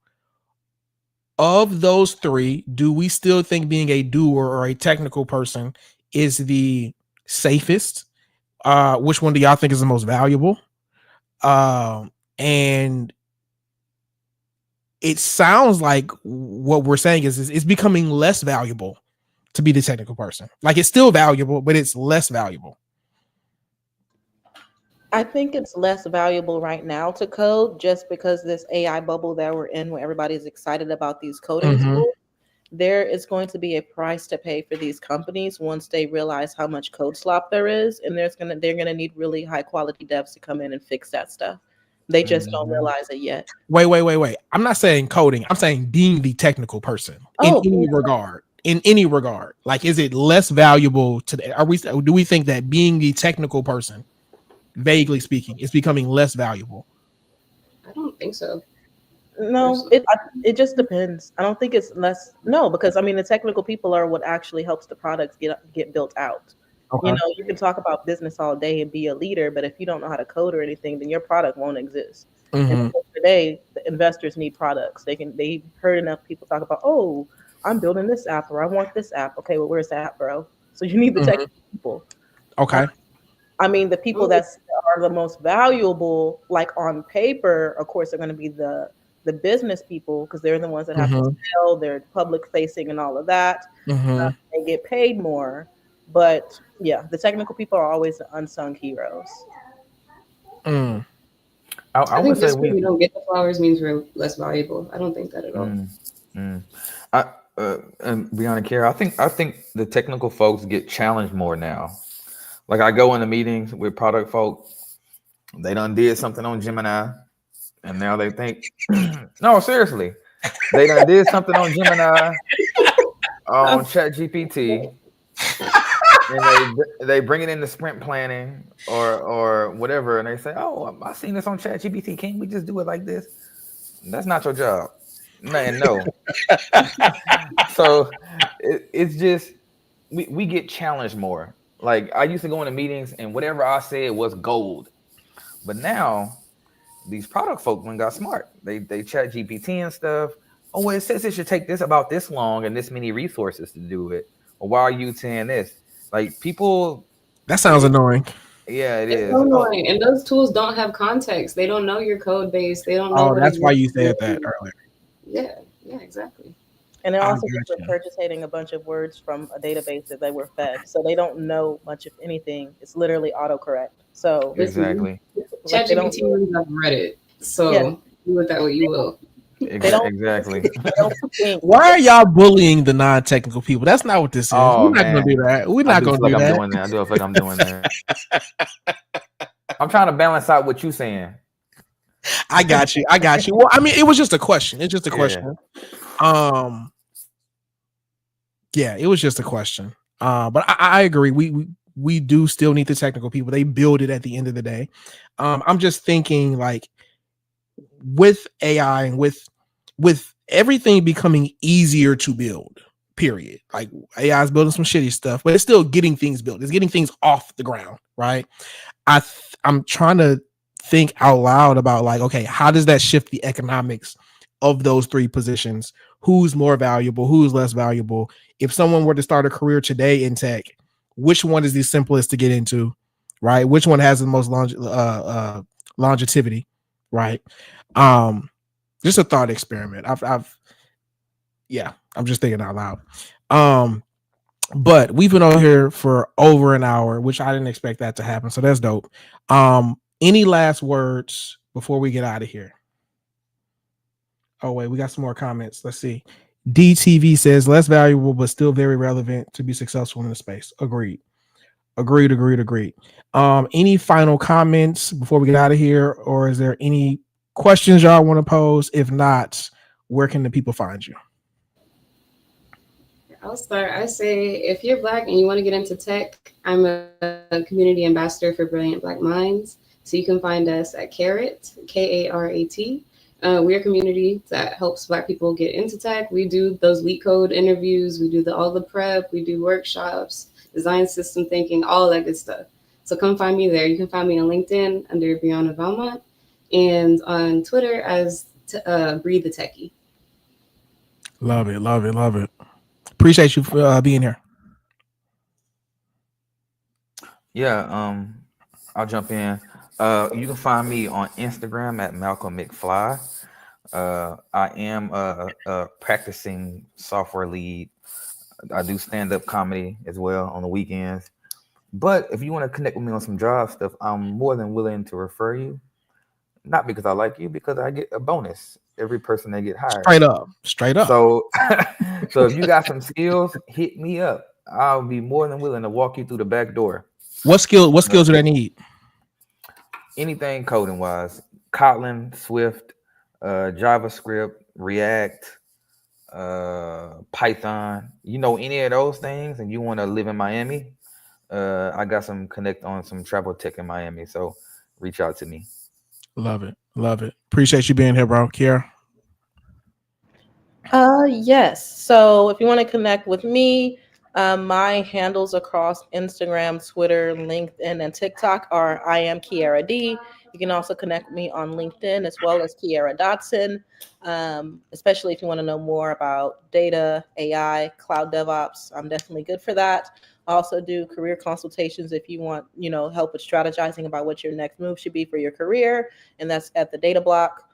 Of those three, do we still think being a doer or a technical person is the safest? Which one do y'all think is the most valuable? And it sounds like what we're saying is it's becoming less valuable to be the technical person. Like, it's still valuable, but it's less valuable. I think it's less valuable right now to code just because this AI bubble that we're in, where everybody's excited about these coding Mhm. tools. There is going to be a price to pay for these companies once they realize how much code slop there is, and they're gonna need really high quality devs to come in and fix that stuff. They just don't realize it yet. Wait. I'm not saying coding. I'm saying being the technical person in Oh, any regard. In any regard, like, is it less valuable today? Do we think that being the technical person, vaguely speaking, is becoming less valuable? I don't think so. no, it just depends. I don't think it's less. No, because I mean the technical people are what actually helps the products get built out. You Okay. know, you can talk about business all day and be a leader, but if you don't know how to code or anything, then your product won't exist. And Mhm. today, the investors need products. They heard enough people talk about, oh, I'm building this app or I want this app. Okay, well, where's the app, bro? So you need the Mhm. technical people. Okay. I mean, the people that are the most valuable, like on paper, of course, are going to be the business people because they're the ones that have to Mhm. sell, they're public facing and all of that. Mhm. They get paid more, but yeah, the technical people are always the unsung heroes. Mm. I I would think say just because we. we don't get the flowers means we're less valuable. I don't think that at all. Mm, mm. I and beyond care, I think the technical folks get challenged more now. Like, I go into meetings with product folk, they done did something on Gemini, and now they think, no, seriously, they done did something on Gemini, on Chat GPT, and they bring it into sprint planning or whatever, and they say, oh, I seen this on Chat GPT. Can't we just do it like this? That's not your job. Man, no. So it's just we get challenged more. Like, I used to go into meetings and whatever I said was gold, but now these product folk when got smart. They Chat GPT and stuff. Oh, well, it says it should take this about this long and this many resources to do it. Or why are you saying this? Like, people, That sounds annoying. yeah, it It's is. so Oh, annoying. And those tools don't have context. They don't know your code base. They don't know Oh, what that's why exactly you you're said that doing. earlier. Yeah, exactly. And they're I also got just you. regurgitating a bunch of words from a database that they were fed. So they don't know much of anything. It's literally autocorrect. So Listen, exactly, like they don't ChatGPT runs off Reddit, yeah, so do with that what you will. they don't exactly. they don't think. Why are y'all bullying the non-technical people? That's not what this is. Oh We're not gonna do man, that. We're I not do gonna feel like do I'm that. doing that. I do feel like I'm doing that. I'm trying to balance out what you saying. I got you. I got you. Well, I mean, it was just a question. It's just a Yeah. question. Yeah, it was just a question. But I agree. We do still need the technical people. They build it at the end of the day. I'm just thinking, like, with AI and with everything becoming easier to build. Period. Like, AI is building some shitty stuff, but it's still getting things built. It's getting things off the ground, right? I'm trying to think out loud about, like, okay, how does that shift the economics of those three positions? Who's more valuable? Who's less valuable? If someone were to start a career today in tech, which one is the simplest to get into, right? Which one has the most longevity, right? Just a thought experiment. Yeah, I'm just thinking out loud. But we've been over here for over an hour, which I didn't expect that to happen. So that's dope. Any last words before we get out of here? Oh, wait, we got some more comments. Let's see. DTV says less valuable, but still very relevant to be successful in the space. Agreed. Any final comments before we get out of here? Or is there any questions y'all want to pose? If not, where can the people find you? I'll start. I say if you're Black and you want to get into tech, I'm a community ambassador for Brilliant Black Minds. So you can find us at Carrot, KARAT. We're a community that helps Black people get into tech. We do those leak code interviews. We do all the prep. We do workshops, design system thinking, all that good stuff. So come find me there. You can find me on LinkedIn under Brianna Valmont and on Twitter as Breathe the Techie. Love it, love it, love it. Appreciate you for being here. Yeah, I'll jump in. You can find me on Instagram at Malcolm McFly. I am a practicing software lead. I do stand-up comedy as well on the weekends. But if you want to connect with me on some job stuff, I'm more than willing to refer you. Not because I like you, because I get a bonus every person that get hired. Straight up, straight up. So, so if you got some skills, hit me up. I'll be more than willing to walk you through the back door. What skills do they need? Anything coding wise, Kotlin, Swift, JavaScript, React, Python. You know any of those things, and you want to live in Miami? I got some connect on some travel tech in Miami, so reach out to me. Love it, love it. Appreciate you being here, bro. Kiera. Yes. So if you want to connect with me, my handles across Instagram, Twitter, LinkedIn, and TikTok are I am Kiera D. You can also connect with me on LinkedIn as well as Kiera Dotson, especially if you want to know more about data, AI, cloud DevOps. I'm definitely good for that. I also do career consultations if you want, help with strategizing about what your next move should be for your career, and that's at the Data Block.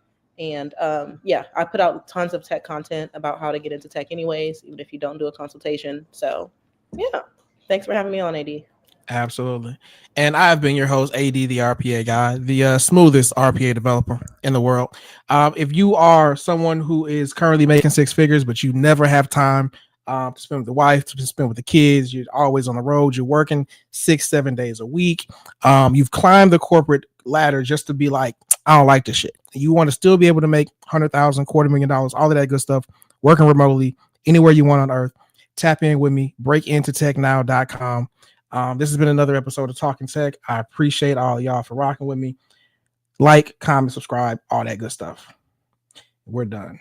And I put out tons of tech content about how to get into tech anyways, even if you don't do a consultation. So yeah, thanks for having me on, AD. Absolutely. And I've been your host, AD, the RPA guy, the smoothest RPA developer in the world. If you are someone who is currently making six figures, but you never have time to spend with the wife, to spend with the kids, you're always on the road, you're working 6-7 days a week. You've climbed the corporate ladder just to be like, I don't like this shit. You want to still be able to make $100,000, $250,000, all of that good stuff, working remotely, anywhere you want on earth. Tap in with me, breakintotechnow.com. This has been another episode of Talking Tech. I appreciate all y'all for rocking with me. Like, comment, subscribe, all that good stuff. We're done.